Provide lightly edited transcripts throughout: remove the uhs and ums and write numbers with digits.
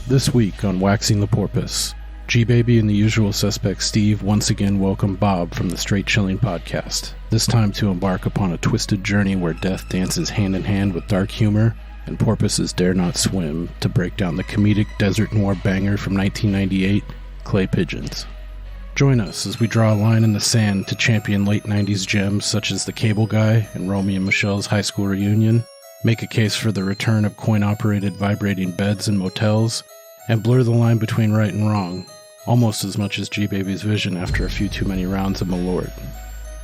This week on Waxing the Porpoise, G-Baby and the usual suspect Steve once again welcome Bob from the Straight Chilling podcast, this time to embark upon a twisted journey where death dances hand in hand with dark humor and porpoises dare not swim to break down the comedic desert noir banger from 1998, Clay Pigeons. Join us as we draw a line in the sand to champion late 90s gems such as the Cable Guy and Romy and Michele's high school reunion, make a case for the return of coin-operated vibrating beds and motels, and blur the line between right and wrong, almost as much as G-Baby's vision after a few too many rounds of Malort.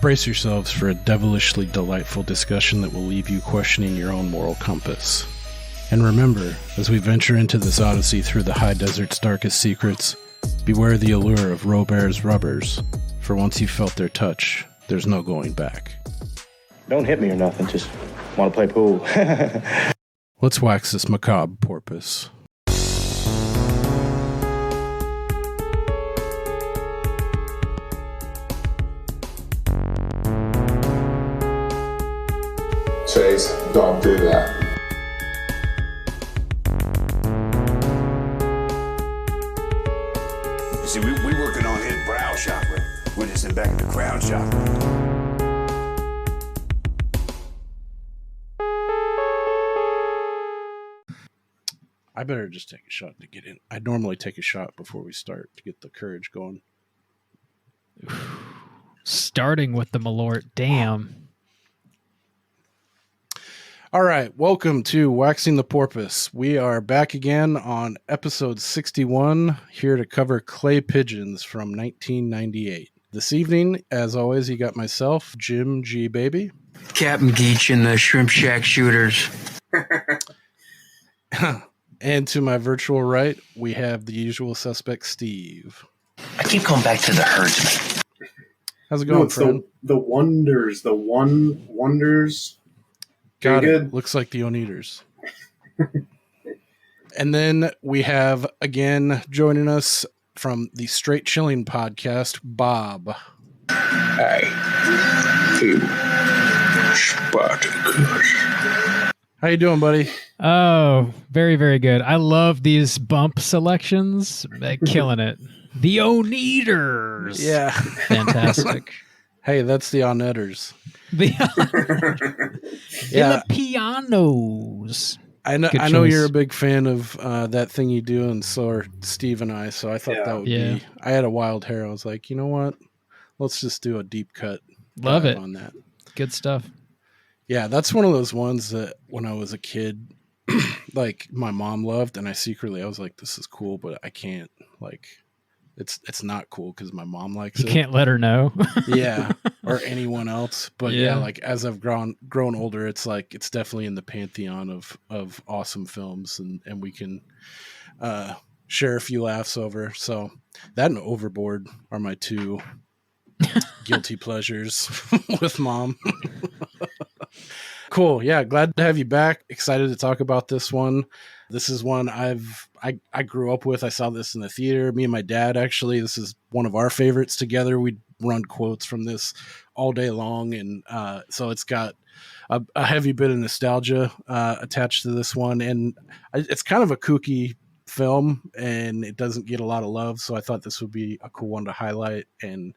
Brace yourselves for a devilishly delightful discussion that will leave you questioning your own moral compass. And remember, as we venture into this odyssey through the high desert's darkest secrets, beware the allure of Robaire's rubbers, for once you've felt their touch, there's no going back. Don't hit me or nothing, just want to play pool. Let's wax this macabre porpoise. Chase, don't do that. You see, we working on his brow chakra. We're just in back of the crown chakra. I better just take a shot to get in. I normally take a shot before we start to get the courage going. Starting with the Malort, damn. All right, welcome to Waxing the Porpoise. We are back again on episode 61, here to cover Clay Pigeons from 1998. This evening, as always, you got myself, Jim G. Baby. Captain Geach and the Shrimp Shack Shooters. And to my virtual right, we have the usual suspect, Steve. I keep going back to the herdsman. How's it going, friend? The Wonders. Got Very it. good. Looks like the Oneaters. And then we have, again, joining us from the Straight Chilling podcast, Bob. Hey, Spartacus. How you doing, buddy? Oh, very, very good. I love these bump selections. Killing it. The Oneaters. Yeah. Fantastic. Hey, that's the Onetters. The Yeah. Pianos. I know. Good I know choice. you're a big fan of that thing you do, and so are Steve and I. So I thought that would Yeah. be. I had a wild hair. I was like, you know what? Let's just do a deep cut. Love dive it. on that. Good stuff. Yeah, that's one of those ones that when I was a kid, like my mom loved, and I was like, this is cool, but I can't. Like, it's not cool because my mom likes You it. can't let her know. Yeah, or anyone else. But yeah, Yeah. like as I've grown older, it's like it's definitely in the pantheon of awesome films, and we can share a few laughs over. So that and Overboard are my two guilty pleasures with mom. Cool. Yeah, glad to have you back. Excited to talk about this one. This is one I grew up with. I saw this in the theater. Me and my dad, actually. This is one of our favorites together. We'd run quotes from this all day long. And so it's got a heavy bit of nostalgia attached to this one. And it's kind of a kooky film, and it doesn't get a lot of love. So I thought this would be a cool one to highlight. And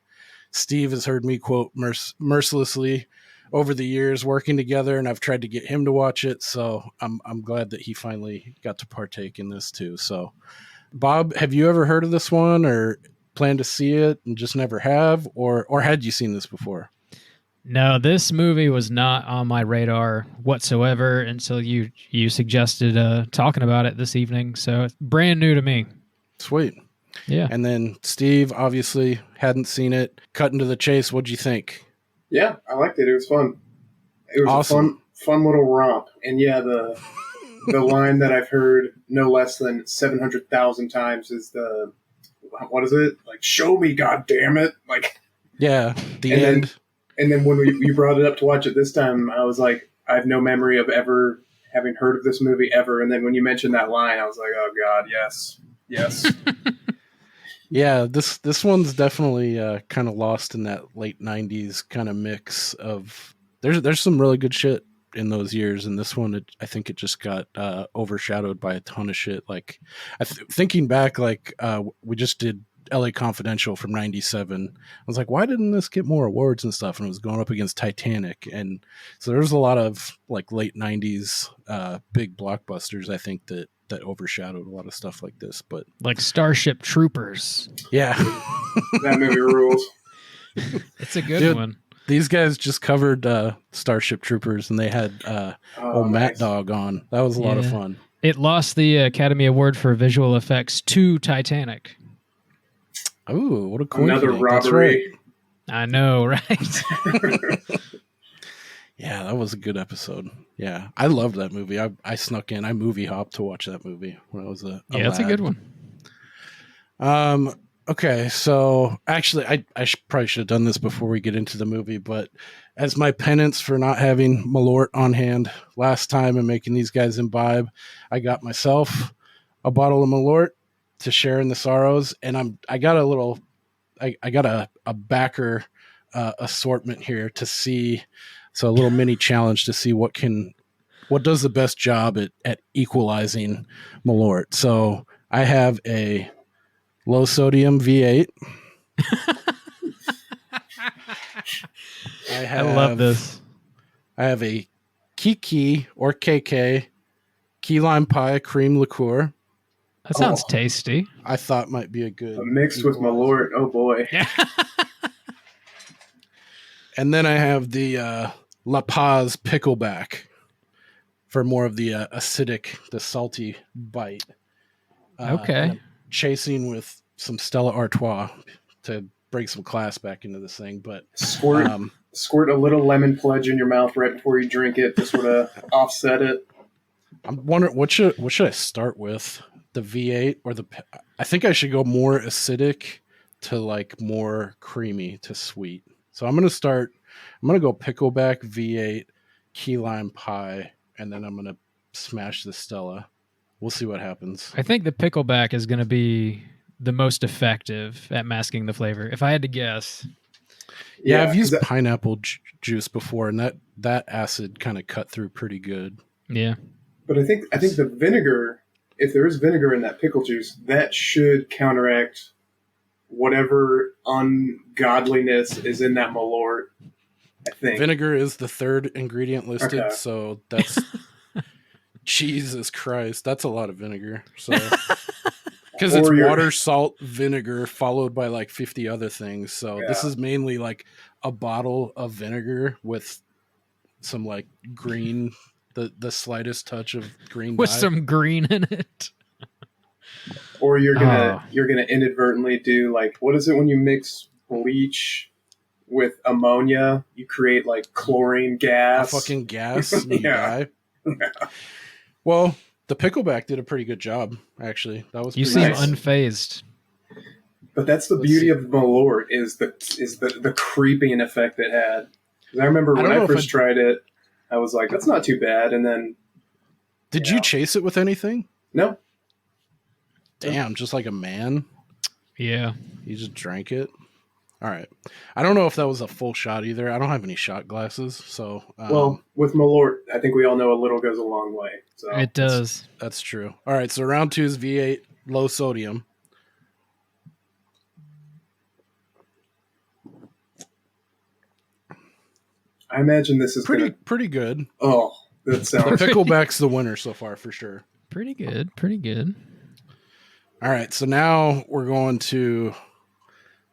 Steve has heard me quote mercilessly over the years working together, and I've tried to get him to watch it. So I'm glad that he finally got to partake in this too. So Bob, have you ever heard of this one or planned to see it and just never have, or had you seen this before? No, this movie was not on my radar whatsoever until you suggested talking about it this evening. So it's brand new to me. Sweet. Yeah. And then Steve obviously hadn't seen it. Cutting to the chase, what'd you think? Yeah, I liked it. It was fun. It was Awesome. a fun little romp. And yeah, the line that I've heard no less than 700,000 times is what is it? Like, show me, God damn it! Like, Yeah, the And end. then when you brought it up to watch it this time, I was like, I have no memory of ever having heard of this movie ever. And then when you mentioned that line, I was like, oh God, yes. Yeah, this one's definitely kind of lost in that late 90s kind of mix of there's some really good shit in those years, and this one, I think it just got overshadowed by a ton of shit. Like, thinking back, like we just did LA Confidential from '97. I was like, why didn't this get more awards and stuff? And it was going up against Titanic, and so there's a lot of like late '90s big blockbusters, I think, that overshadowed a lot of stuff like this. But like Starship Troopers. Yeah. That movie rules. It's a good one. These guys just covered Starship Troopers, and they had Matt Dog on. That was a lot of fun. It lost the Academy Award for visual effects to Titanic. Oh, what a coincidence. Another robbery. Right. I know, right? Yeah, that was a good episode. Yeah, I loved that movie. I snuck in. I movie hopped to watch that movie when I was a yeah, it's a good one. Okay, so actually, I probably should have done this before we get into the movie, but as my penance for not having Malort on hand last time and making these guys imbibe, I got myself a bottle of Malort to share in the sorrows, and I got a backer assortment here to see, so a little mini challenge to see what does the best job at equalizing Malort. So I have a low sodium V8. I love this. I have a Kiki or KK key lime pie cream liqueur. That sounds tasty. I thought might be a good mixed with Malort. Oh boy. And then I have the La Paz pickleback for more of the acidic, the salty bite. Okay. Chasing with some Stella Artois to bring some class back into this thing, but squirt a little lemon pledge in your mouth right before you drink it to sort of offset it. I'm wondering what should I start with, the V8 or I think I should go more acidic to like more creamy to sweet. So I'm gonna go pickleback V8 key lime pie, and then I'm gonna smash the Stella. We'll see what happens. I think the pickleback is going to be the most effective at masking the flavor, if I had to guess. Yeah, I've used pineapple juice before, and that acid kind of cut through pretty good. Yeah. But I think the vinegar, if there is vinegar in that pickle juice, that should counteract whatever ungodliness is in that Malort, I think. Vinegar is the third ingredient listed, Okay. so that's... Jesus Christ, that's a lot of vinegar. So, because it's water, salt, vinegar, followed by like 50 other things. So this is mainly like a bottle of vinegar with some like green, the slightest touch of green with dye. some green in it. Or you're gonna inadvertently do like, what is it when you mix bleach with ammonia? You create like chlorine gas. A fucking gas. And you die. Well, the pickleback did a pretty good job, actually. That was. You seem nice. Unfazed. But that's the beauty of Malort is the creeping effect it had. I remember when I first tried it, I was like, "That's not too bad." And then, did you chase it with anything? No. Damn, just like a man. Yeah, you just drank it. All right. I don't know if that was a full shot either. I don't have any shot glasses, so. Well, with Malort, I think we all know a little goes a long way. So it does. That's true. All right, so round 2 is V8, low sodium. I imagine this is pretty good. Oh, that sounds. The pickleback's the winner so far for sure. Pretty good. Pretty good. All right, so now we're going to.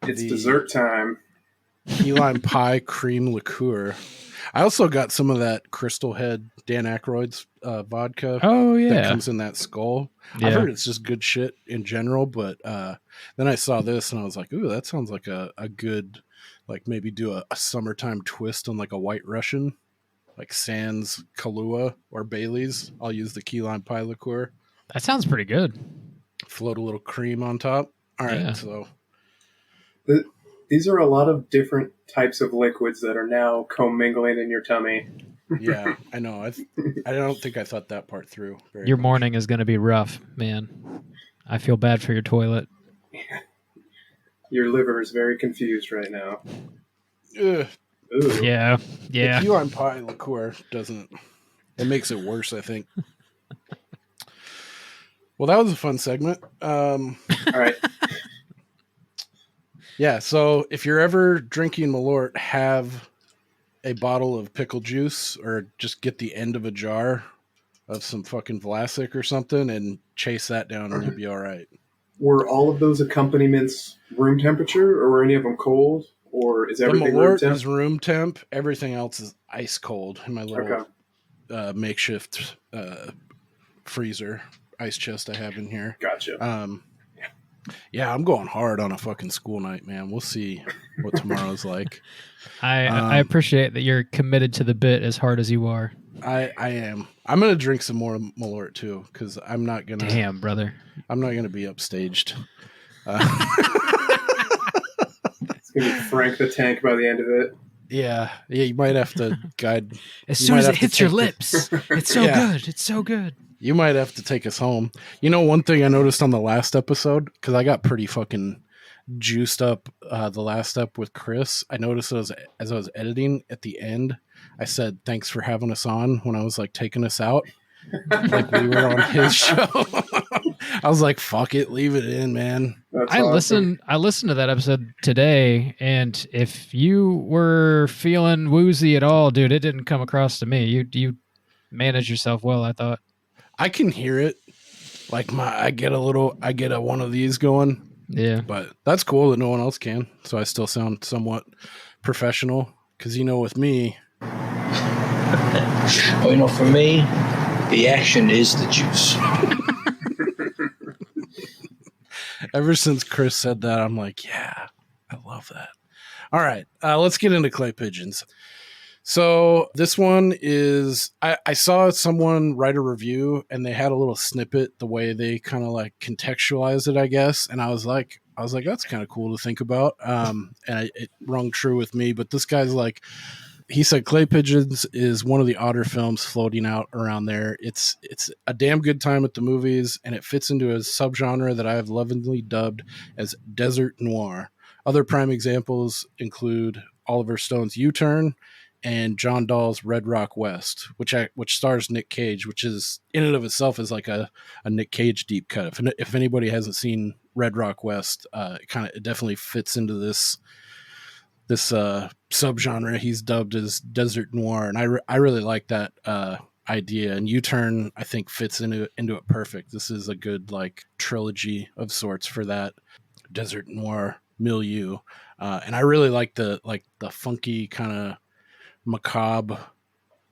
It's dessert time. Key lime pie cream liqueur. I also got some of that Crystal Head Dan Aykroyd's vodka. Oh yeah, that comes in that skull. Yeah. I've heard it's just good shit in general, but then I saw this and I was like, "Ooh, that sounds like a good, like maybe do a summertime twist on like a White Russian, like sans Kahlua or Bailey's. I'll use the key lime pie liqueur. That sounds pretty good. Float a little cream on top. All right, so." These are a lot of different types of liquids that are now commingling in your tummy. Yeah, I know. I don't think I thought that part through. Your morning is going to be rough, man. I feel bad for your toilet. Your liver is very confused right now. Ugh. Yeah. The key lime pie liqueur doesn't It makes it worse, I think. Well, that was a fun segment. All right. Yeah, so if you're ever drinking Malort, have a bottle of pickle juice or just get the end of a jar of some fucking Vlasic or something and chase that down and you'll be all right. Were all of those accompaniments room temperature, or were any of them cold, or is everything the room Malort temp? is room temp. Everything else is ice cold in my little Okay. makeshift freezer ice chest I have in here. Gotcha. Yeah, I'm going hard on a fucking school night, man. We'll see what tomorrow's like. I appreciate that you're committed to the bit as hard as you are. I am. I'm gonna drink some more Malort too, because I'm not gonna. Damn, brother. I'm not gonna be upstaged. It's gonna be Frank the Tank by the end of it. Yeah. You might have to guide. As you soon might as it have to hits your take lips, it's so Yeah. good. It's so good. You might have to take us home. You know, one thing I noticed on the last episode, because I got pretty fucking juiced up the last step with Chris. I noticed as I was editing at the end, I said, "Thanks for having us on," when I was like taking us out. Like we were on his show. I was like, fuck it, leave it in, man. That's I awesome. listened to that episode today, and if you were feeling woozy at all, dude, it didn't come across to me. You managed yourself well, I thought. I can hear it. Like I get a one of these going. Yeah. But that's cool that no one else can. So I still sound somewhat professional. Because, with me, Well, for me, the action is the juice. ever since Chris said that, I'm like, yeah, I love that. All right, let's get into Clay Pigeons. So this one is, I saw someone write a review and they had a little snippet, the way they kind of like contextualized it, I guess. And I was like, that's kind of cool to think about. And it rung true with me, but this guy's like, he said Clay Pigeons is one of the odder films floating out around there. It's a damn good time at the movies, and it fits into a subgenre that I have lovingly dubbed as desert noir. Other prime examples include Oliver Stone's U-Turn and John Dahl's Red Rock West, which stars Nick Cage, which is in and of itself is like a Nick Cage deep cut. If anybody hasn't seen Red Rock West, it definitely fits into this subgenre he's dubbed as desert noir, and I really like that idea. And U-Turn, I think, fits into it perfect. This is a good like trilogy of sorts for that desert noir milieu, and I really like the funky kind of macabre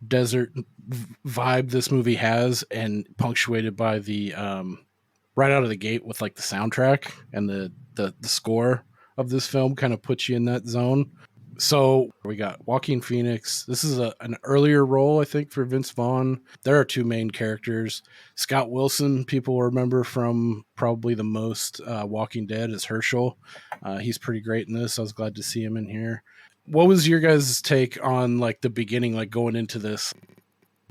desert vibe this movie has, and punctuated by the right out of the gate with like the soundtrack and the score of this film kind of puts you in that zone. So we got Joaquin Phoenix. This is an earlier role, I think, for Vince Vaughn. There are two main characters. Scott Wilson, people remember from probably the most Walking Dead, as Herschel. He's pretty great in this. I was glad to see him in here. What was your guys' take on like the beginning, like going into this?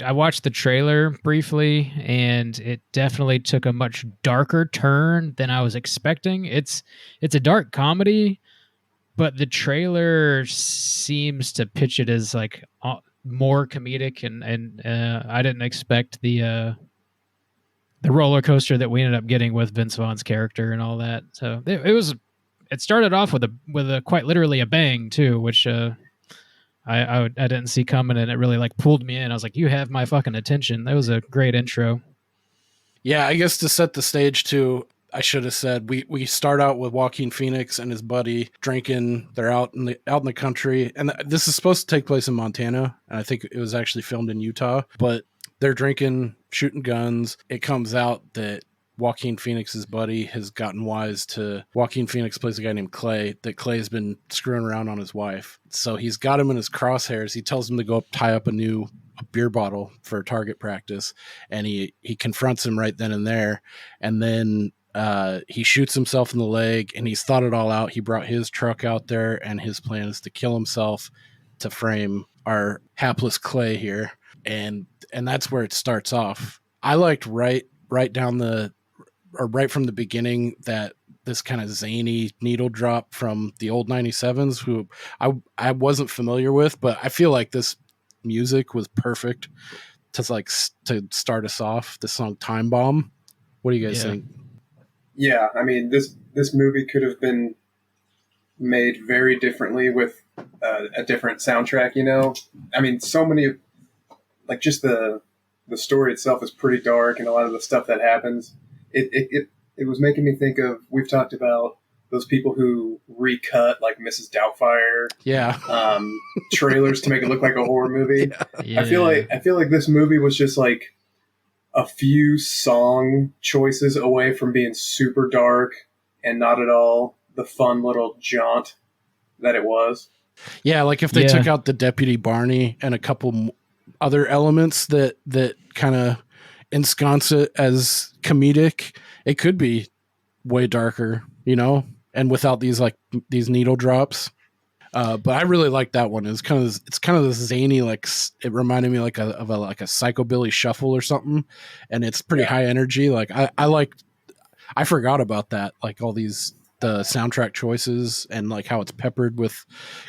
I watched the trailer briefly, and it definitely took a much darker turn than I was expecting. It's a dark comedy, but the trailer seems to pitch it as like more comedic, and I didn't expect the roller coaster that we ended up getting with Vince Vaughn's character and all that. So it started off with a quite literally a bang too, which I didn't see coming, and it really like pulled me in. I was like, you have my fucking attention. That was a great intro. Yeah, I guess to set the stage too, I should have said we start out with Joaquin Phoenix and his buddy drinking. They're out in the country, and this is supposed to take place in Montana, and I think it was actually filmed in Utah. But they're drinking, shooting guns. It comes out that Joaquin Phoenix's buddy has gotten wise to Joaquin Phoenix plays a guy named Clay, that Clay's been screwing around on his wife. So he's got him in his crosshairs. He tells him to go tie up a beer bottle for target practice. And he confronts him right then and there. And then he shoots himself in the leg, and he's thought it all out. He brought his truck out there, and his plan is to kill himself to frame our hapless Clay here. And that's where it starts off. I liked right from the beginning that this kind of zany needle drop from the old 97s, who I wasn't familiar with, but I feel like this music was perfect to start us off. The song "Time Bomb." What do you guys think? Yeah, I mean this movie could have been made very differently with a different soundtrack. You know, I mean, so many like just the story itself is pretty dark, and a lot of the stuff that happens. It was making me think of, we've talked about those people who recut like Mrs. Doubtfire, trailers to make it look like a horror movie. Yeah. I feel like this movie was just like a few song choices away from being super dark and not at all the fun little jaunt that it was. Yeah, like if they took out the Deputy Barney and a couple other elements that kind of ensconce it as comedic, it could be way darker, you know, and without these needle drops. But I really like that one. It's kind of this zany, like it reminded me like of a psychobilly shuffle or something, and it's pretty high energy. Like I forgot about that, like all the soundtrack choices and like how it's peppered with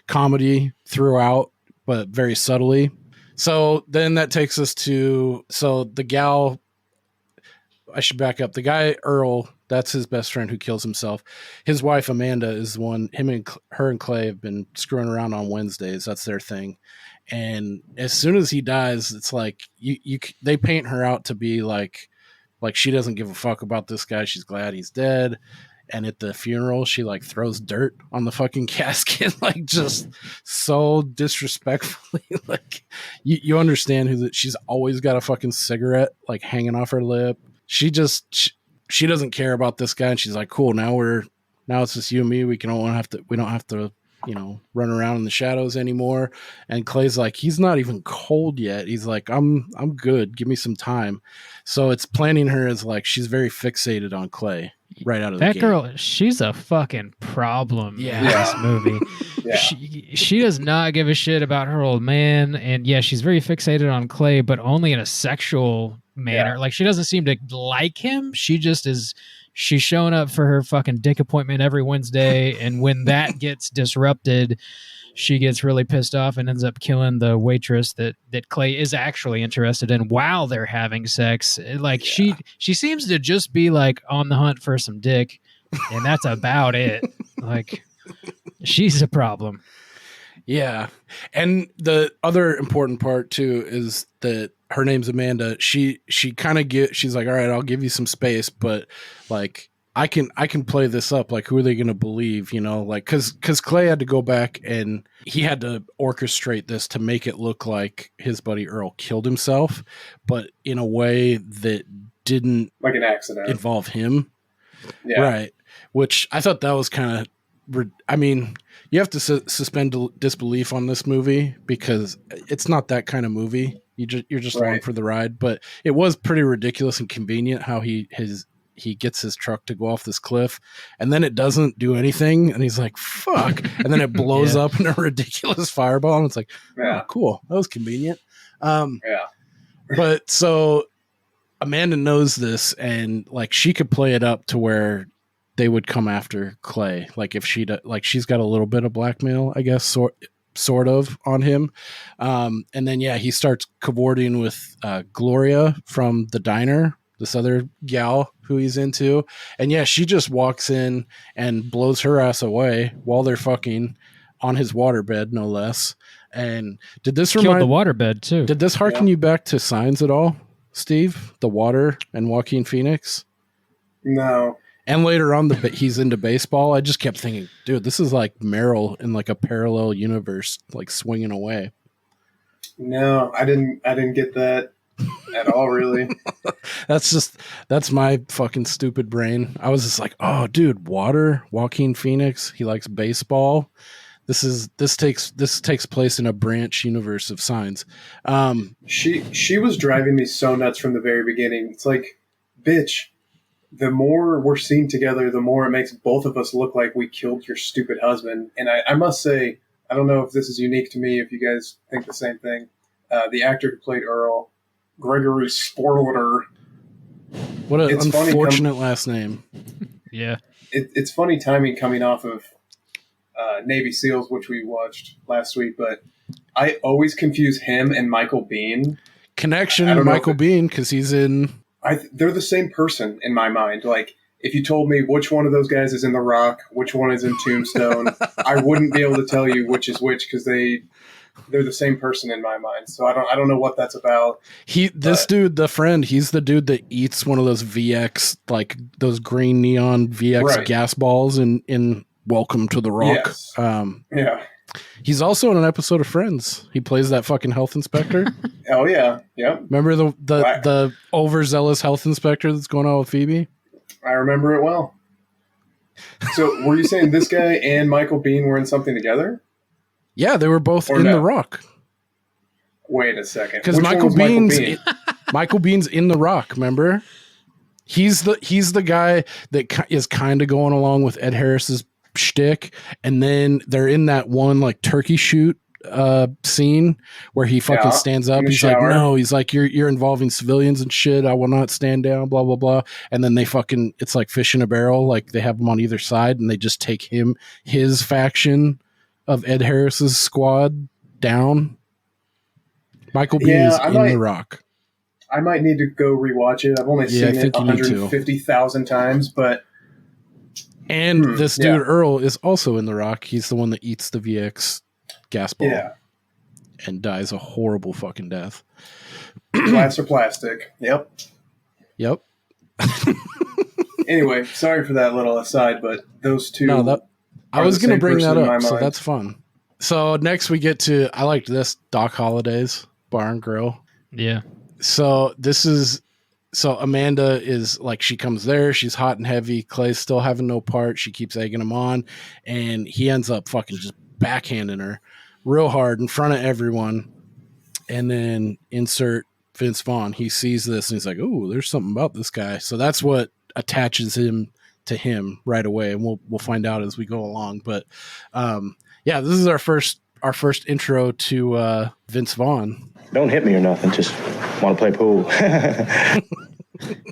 comedy throughout, but very subtly. So then that takes us to the gal. I should back up. The guy Earl, that's his best friend who kills himself. His wife Amanda is the one. Her and Clay have been screwing around on Wednesdays. That's their thing. And as soon as he dies, it's like they paint her out to be like she doesn't give a fuck about this guy. She's glad he's dead. And at the funeral, she like throws dirt on the fucking casket, like just so disrespectfully. Like you understand she's always got a fucking cigarette like hanging off her lip. She doesn't care about this guy, and she's like, cool, now it's just you and me. We don't have to, you know, run around in the shadows anymore. And Clay's like, he's not even cold yet. He's like, I'm good. Give me some time. So it's planning her as like, she's very fixated on Clay right out of the gate. That girl, she's a fucking problem in this movie. She does not give a shit about her old man. And she's very fixated on Clay, but only in a sexual manner. Yeah. Like she doesn't seem to like him. She's showing up for her fucking dick appointment every Wednesday. And when that gets disrupted, she gets really pissed off and ends up killing the waitress that Clay is actually interested in while they're having sex. Like she seems to just be like on the hunt for some dick, and that's about it. Like she's a problem. Yeah. And the other important part too is that her name's Amanda. She kind of she's like, all right, I'll give you some space, but like I can play this up. Like, who are they going to believe? You know, like, cause Clay had to go back and he had to orchestrate this to make it look like his buddy Earl killed himself, but in a way that didn't like an accident involve him. Yeah. Right. Which I thought that was kind of, I mean, you have to suspend disbelief on this movie because it's not that kind of movie. You're just along for the ride, but it was pretty ridiculous and convenient how he gets his truck to go off this cliff and then it doesn't do anything. And he's like, fuck. And then it blows up in a ridiculous fireball. And it's like, oh, cool. That was convenient. But so Amanda knows this and like, she could play it up to where they would come after Clay. Like if she's got a little bit of blackmail, I guess, sort of on him. And then, he starts cavorting with Gloria from the diner, this other gal who he's into. And she just walks in and blows her ass away while they're fucking on his waterbed, no less. And did this killed the waterbed too? Did this harken you back to Signs at all, Steve? The water and Joaquin Phoenix? No. And later on, he's into baseball. I just kept thinking, dude, this is like Meryl in like a parallel universe, like swinging away. No, I didn't get that at all, really. That's my fucking stupid brain. I was just like, oh, dude, water, Joaquin Phoenix. He likes baseball. This takes place in a branch universe of Signs. She was driving me so nuts from the very beginning. It's like, bitch. The more we're seen together, the more it makes both of us look like we killed your stupid husband. And I must say, I don't know if this is unique to me, if you guys think the same thing. The actor who played Earl, Gregory Sporler. What an unfortunate last name. Yeah. It's funny timing coming off of Navy SEALs, which we watched last week, but I always confuse him and Michael Biehn. connection I to don't know Michael if Biehn because he's in. they're the same person in my mind. Like, if you told me which one of those guys is in The Rock, which one is in Tombstone, I wouldn't be able to tell you which is which because they're the same person in my mind. So I don't know what that's about. This dude, the friend, he's the dude that eats one of those VX, like those green neon VX gas balls in Welcome to the Rock. Yes. Yeah. He's also in an episode of Friends. He plays that fucking health inspector. Oh yeah. Yep. Remember the overzealous health inspector that's going on with Phoebe? I remember it well. So were you saying this guy and Michael Biehn were in something together? Yeah, they were both in The Rock. Wait a second. Because Michael Bihn's in The Rock, remember? He's the guy that is kind of going along with Ed Harris's shtick, and then they're in that one like turkey shoot scene where he fucking stands up. He's like, no, he's like, you're involving civilians and shit. I will not stand down, blah, blah, blah. And then they fucking, it's like fish in a barrel. Like they have him on either side and they just take his faction of Ed Harris's squad down. Michael Biehn is in The Rock. I might need to go rewatch it. I've only seen it 150,000 times, but. And this dude, Earl, is also in The Rock. He's the one that eats the VX gas ball and dies a horrible fucking death. Glass or plastic. Yep. Anyway, sorry for that little aside, but those two. No, I was going to bring that up, so that's fun. So next we get to, I liked this, Doc Holliday's Bar and Grill. Yeah. So Amanda is like, she comes there, she's hot and heavy. Clay's still having no part. She keeps egging him on, and he ends up fucking just backhanding her real hard in front of everyone. And then insert Vince Vaughn. He sees this and he's like, "Oh, there's something about this guy." So that's what attaches him to him right away, and we'll find out as we go along. But this is our first intro to Vince Vaughn. Don't hit me or nothing. Just want to play pool.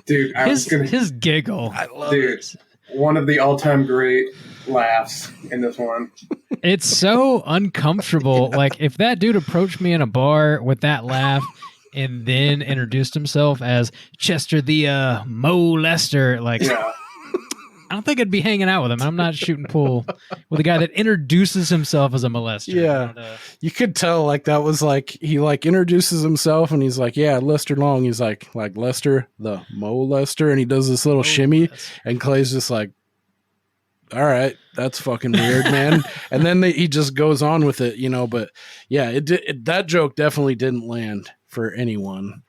Dude, his giggle. I love it. One of the all-time great laughs in this one. It's so uncomfortable. Like, if that dude approached me in a bar with that laugh and then introduced himself as Chester the molester, like, I don't think I'd be hanging out with him. I'm not shooting pool with a guy that introduces himself as a molester. Yeah. You could tell, like, that was like, he like introduces himself and he's like, "Yeah, Lester Long." He's like Lester the molester, and he does this little shimmy, and Clay's just like, "All right, that's fucking weird, man." And then he just goes on with it, but yeah, that joke definitely didn't land for anyone.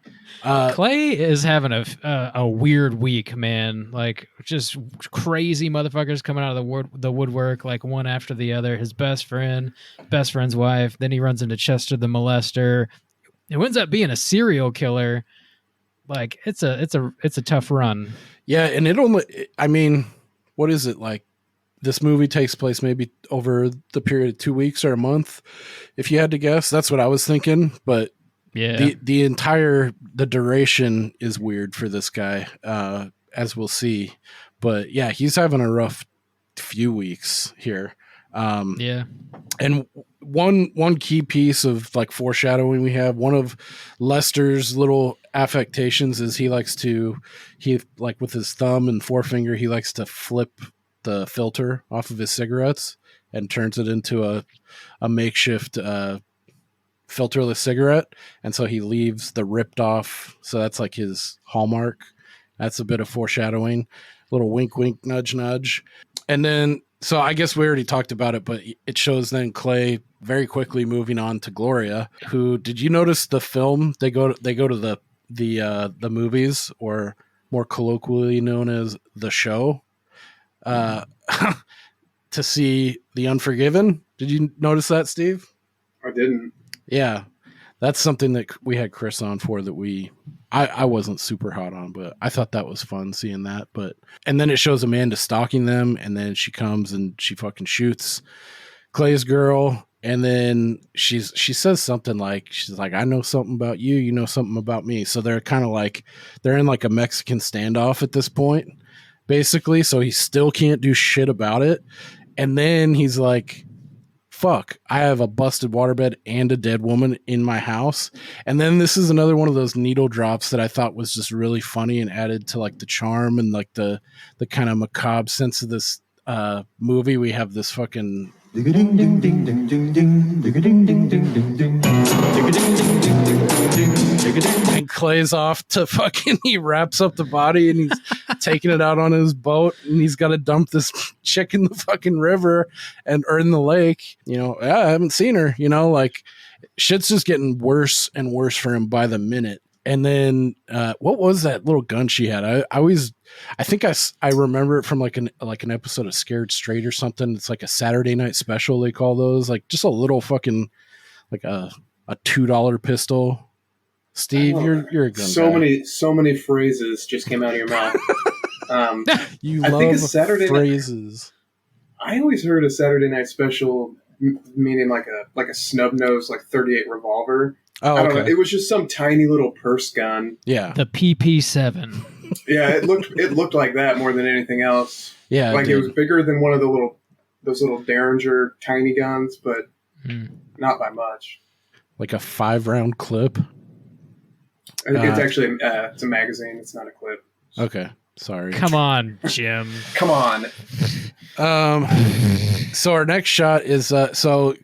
Clay is having a weird week, man. Like, just crazy motherfuckers coming out of the woodwork, like one after the other. His best friend's wife. Then he runs into Chester the molester, who ends up being a serial killer. Like, it's a tough run. Yeah, and what is it like? This movie takes place maybe over the period of 2 weeks or a month, if you had to guess. That's what I was thinking, but. Yeah, the duration is weird for this guy, as we'll see. But yeah, he's having a rough few weeks here. And one key piece of like foreshadowing we have, one of Lester's little affectations is he with his thumb and forefinger, he likes to flip the filter off of his cigarettes and turns it into a makeshift filterless cigarette, and so he leaves the ripped off, so that's like his hallmark. That's a bit of foreshadowing, little wink wink, nudge nudge. And then, so I guess we already talked about it, but it shows then Clay very quickly moving on to Gloria, who, did you notice the film they go to the movies, or more colloquially known as the show, to see The Unforgiven? Did you notice that, Steve? I didn't. Yeah, that's something that we had Chris on for that I wasn't super hot on, but I thought that was fun seeing that. And then it shows Amanda stalking them, and then she comes and she fucking shoots Clay's girl, and then she says something like, she's like, "I know something about you, you know something about me." So they're kind of like, they're in like a Mexican standoff at this point, basically. So he still can't do shit about it. And then he's like, fuck, I have a busted waterbed and a dead woman in my house. And then this is another one of those needle drops that I thought was just really funny and added to like the charm and like the kind of macabre sense of this movie. We have this fucking and Clay's off to fucking, he wraps up the body and he's taking it out on his boat and he's got to dump this chick in the fucking river or in the lake. You know, I haven't seen her, you know, like shit's just getting worse and worse for him by the minute. And then what was that little gun she had? I think I remember it from like an episode of Scared Straight or something. It's like a Saturday night special, they call those, like just a little fucking like a $2 pistol. Steve, you're a gun guy. So many phrases just came out of your mouth. You I love think a Saturday phrases. I always heard a Saturday night special meaning like a snub nose, like 38 revolver. Oh, I don't okay. know. It was just some tiny little purse gun. Yeah. The PP7. Yeah, it looked like that more than anything else. Yeah, like it was bigger than one of those little Derringer tiny guns, but not by much. Like a 5-round clip. I think it's actually it's a magazine. It's not a clip. Okay, sorry. Come on, Jim. Come on. So our next shot is so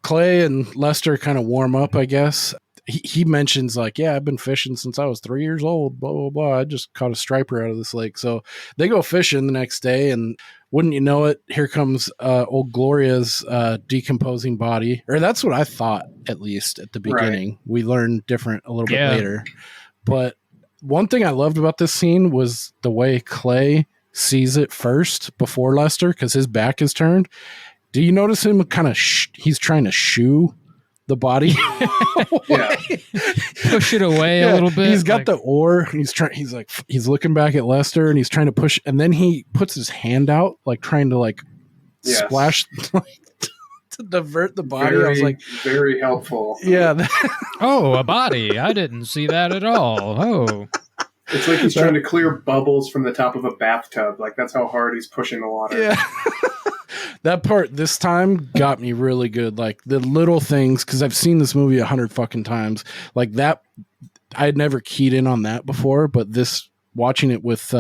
Clay and Lester kind of warm up, I guess. He mentions like, yeah, I've been fishing since I was 3 years old, blah, blah, blah. I just caught a striper out of this lake. So they go fishing the next day, and wouldn't you know it, here comes old Gloria's decomposing body. Or that's what I thought, at least, at the beginning. Right. We learned different a little bit later. But one thing I loved about this scene was the way Clay sees it first before Lester, because his back is turned. Do you notice him kind of he's trying to shoo the body? Yeah. Push it away a little bit. He's got the oar. He's looking back at Lester and he's trying to push, and then he puts his hand out, like trying to splash, to divert the body. I was like, very helpful. Yeah. Oh, a body. I didn't see that at all. Oh. It's like he's trying to clear bubbles from the top of a bathtub. Like that's how hard he's pushing the water. Yeah. That part this time got me really good. Like the little things, because I've seen this movie 100 fucking times. Like that, I had never keyed in on that before, but watching it with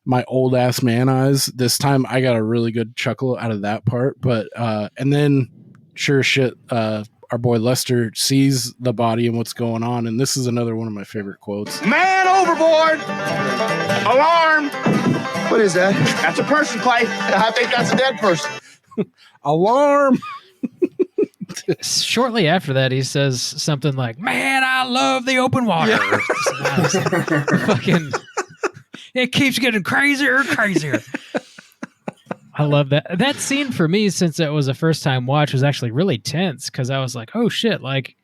my old ass man eyes, this time I got a really good chuckle out of that part. But and then sure shit, our boy Lester sees the body and what's going on, and this is another one of my favorite quotes. Man overboard! Alarm! What is that? That's a person, Clay. I think that's a dead person. Alarm! Shortly after that, he says something like, "Man, I love the open water." Yeah. Fucking, it keeps getting crazier and crazier. I love that. That scene for me, since it was a first time watch, was actually really tense because I was like, "Oh shit!" Like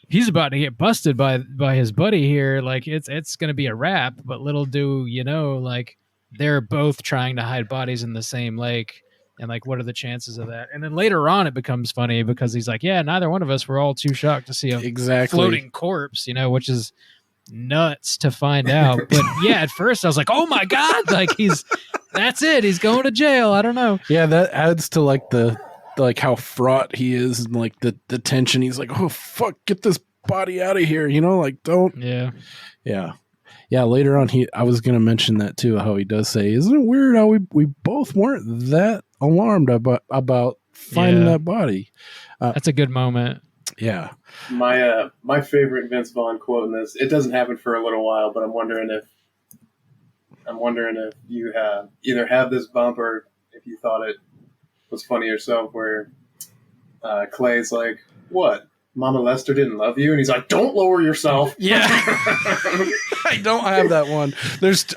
he's about to get busted by his buddy here. Like it's gonna be a wrap. But little do you know, like they're both trying to hide bodies in the same lake, and like what are the chances of that? And then later on, it becomes funny because he's like, "Yeah, neither one of us were all too shocked to see a floating corpse," you know, which is nuts to find out. But yeah, at first I was like, "Oh my god!" Like that's it. He's going to jail. I don't know. Yeah, that adds to like like how fraught he is and like the tension. He's like, "Oh fuck, get this body out of here," you know, like don't. Yeah. Later on, I was gonna mention that too. How he does say, "Isn't it weird how we both weren't that alarmed about finding that body?" That's a good moment. Yeah. My favorite Vince Vaughn quote in this. It doesn't happen for a little while, but I'm wondering if you either have this bump or if you thought it was funny yourself, where Clay's like, "What? Mama Lester didn't love you?" And he's like, "Don't lower yourself." Yeah. I don't have that one.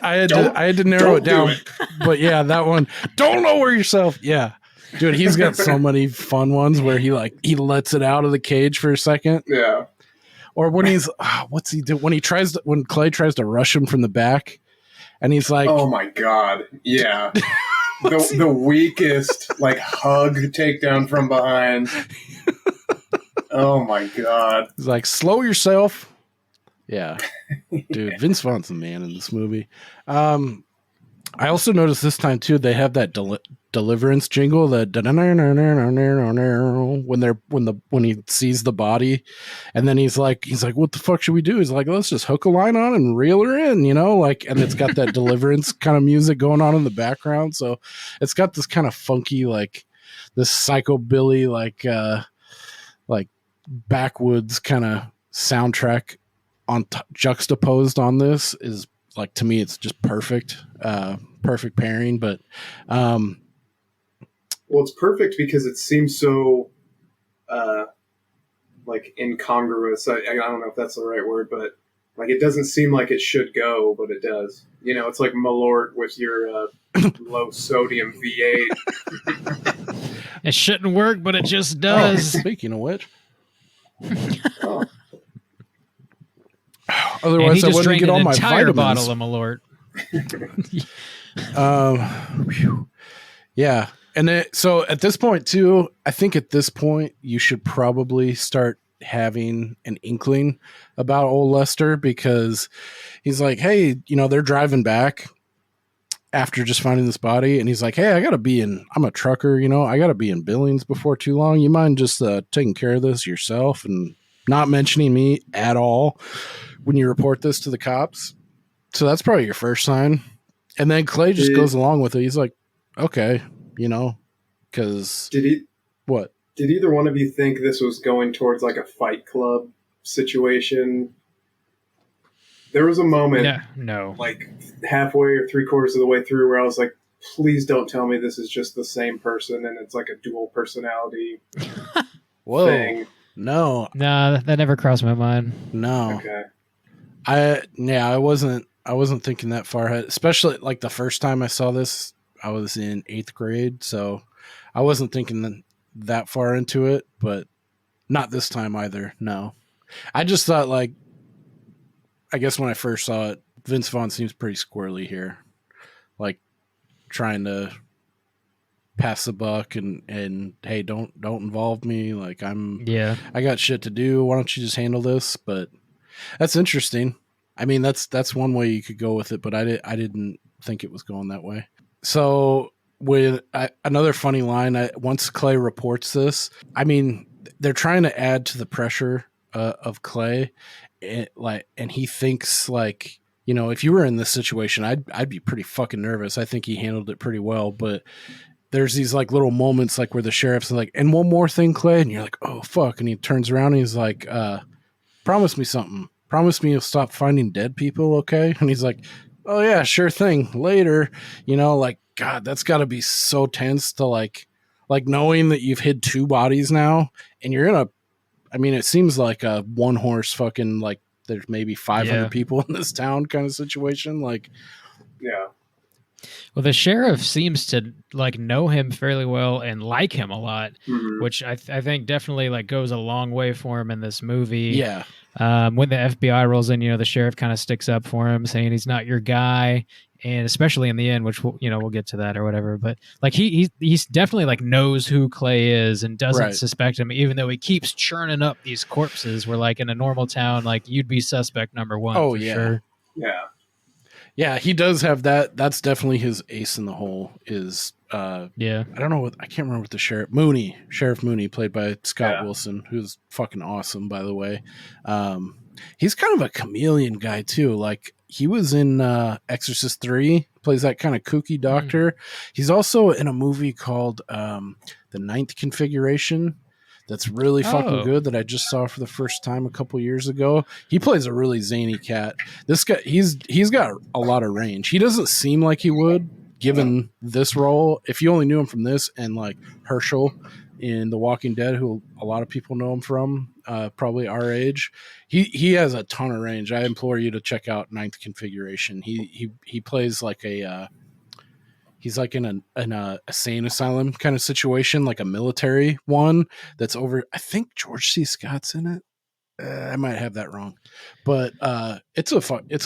I had to narrow it down. But yeah, that one. Don't lower yourself. Yeah. Dude, he's got so many fun ones where he lets it out of the cage for a second. Yeah. Or when he's what's he do? When Clay tries to rush him from the back and he's like, "Oh my god." Yeah. the weakest like hug takedown from behind. Oh my god. He's like, "Slow yourself." Yeah. Dude, Vince Vaughn's the man in this movie. I also noticed this time too, they have that deliverance jingle, the when he sees the body, and then he's like, what the fuck should we do? He's like, let's just hook a line on and reel her in, like, and it's got that deliverance kind of music going on in the background. So it's got this kind of funky, like this psychobilly, like backwoods kind of soundtrack on juxtaposed on this is like, to me, it's just perfect pairing. But well, it's perfect because it seems so like incongruous. I don't know if that's the right word, but like it doesn't seem like it should go, but it does. It's like Malort with your low sodium V8. It shouldn't work, but it just does. Speaking of which, Oh. Otherwise, I wouldn't get all my entire vitamins. bottle of Malort. Yeah. And so at this point too, I think at this point you should probably start having an inkling about old Lester, because he's like, hey, they're driving back after just finding this body, and he's like, hey, I'm a trucker, I gotta be in Billings before too long. You mind just taking care of this yourself and not mentioning me at all when you report this to the cops? So that's probably your first sign. And then Clay just goes along with it. He's like, okay, because what? Did either one of you think this was going towards like a Fight Club situation? There was a moment, no, like halfway or 3/4 of the way through, where I was like, please don't tell me this is just the same person and it's like a dual personality Whoa. thing. No, that never crossed my mind. No. Okay. I wasn't thinking that far ahead, especially like the first time I saw this, I was in 8th grade, so I wasn't thinking that far into it, but not this time either. No, I just thought, like, I guess when I first saw it, Vince Vaughn seems pretty squirrely here, like trying to pass the buck and hey, don't involve me. Like I got shit to do. Why don't you just handle this? But that's interesting. I mean, that's one way you could go with it, but I didn't think it was going that way. So with another funny line, once Clay reports this, I mean, they're trying to add to the pressure of Clay, and he thinks, like, if you were in this situation, I'd be pretty fucking nervous. I think he handled it pretty well, but there's these like little moments like where the sheriff's like, and one more thing, Clay, and you're like, oh fuck, and he turns around and he's like, promise me something. Promise me you'll stop finding dead people, okay? And he's like, oh yeah, sure thing, later. Like, God, that's got to be so tense to like knowing that you've hid 2 bodies now, and you're in it seems like a one horse fucking, like, there's maybe 500 people in this town kind of situation. Like, yeah. Well, the sheriff seems to like know him fairly well and like him a lot, which I think definitely like goes a long way for him in this movie. Yeah. When the FBI rolls in, the sheriff kind of sticks up for him, saying he's not your guy, and especially in the end, which we'll get to that or whatever. But like he's definitely like knows who Clay is and doesn't suspect him, even though he keeps churning up these corpses. Where like in a normal town, like you'd be suspect number 1. Oh, for yeah. sure. Yeah. Yeah, he does have that. That's definitely his ace in the hole. Is I don't know I can't remember what the Sheriff Mooney, played by Scott Wilson, who's fucking awesome, by the way. He's kind of a chameleon guy too. Like, he was in Exorcist 3, plays that kind of kooky doctor. He's also in a movie called The Ninth Configuration. That's really fucking good, that I just saw for the first time a couple years ago. He plays a really zany cat. This guy, he's got a lot of range. He doesn't seem like he would, given this role. If you only knew him from this and like Herschel in The Walking Dead, who a lot of people know him from, probably our age, he has a ton of range. I implore you to check out Ninth Configuration. He plays like he's like in a insane asylum kind of situation, like a military one that's over. I think George C. Scott's in it. I might have that wrong, but it's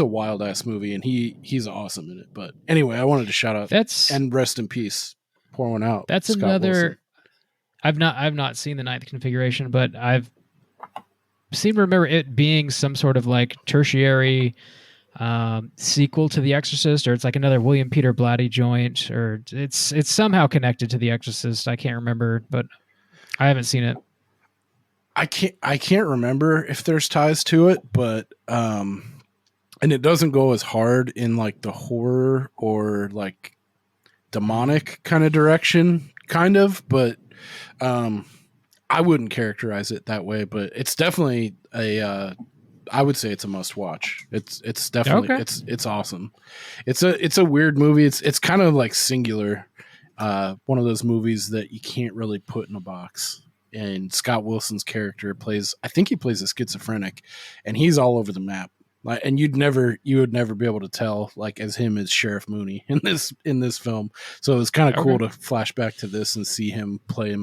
a wild ass movie, and he's awesome in it. But anyway, I wanted to shout out and rest in peace. Pour one out. That's Scott another. Wilson. I've not seen The Ninth Configuration, but I've seem to remember it being some sort of like tertiary sequel to The Exorcist, or it's like another William Peter Blatty joint, or it's somehow connected to The Exorcist. I can't remember, but I haven't seen it. I can't remember if there's ties to it, but and it doesn't go as hard in like the horror or like demonic kind of direction, kind of, but I wouldn't characterize it that way, but it's definitely I would say it's a must watch. It's definitely it's awesome. It's a weird movie. It's kind of like Singular, one of those movies that you can't really put in a box. And Scott Wilson's character I think he plays a schizophrenic, and he's all over the map. Like, and you would never be able to tell like as him as Sheriff Mooney in this film. So it was kind of cool to flash back to this and see him play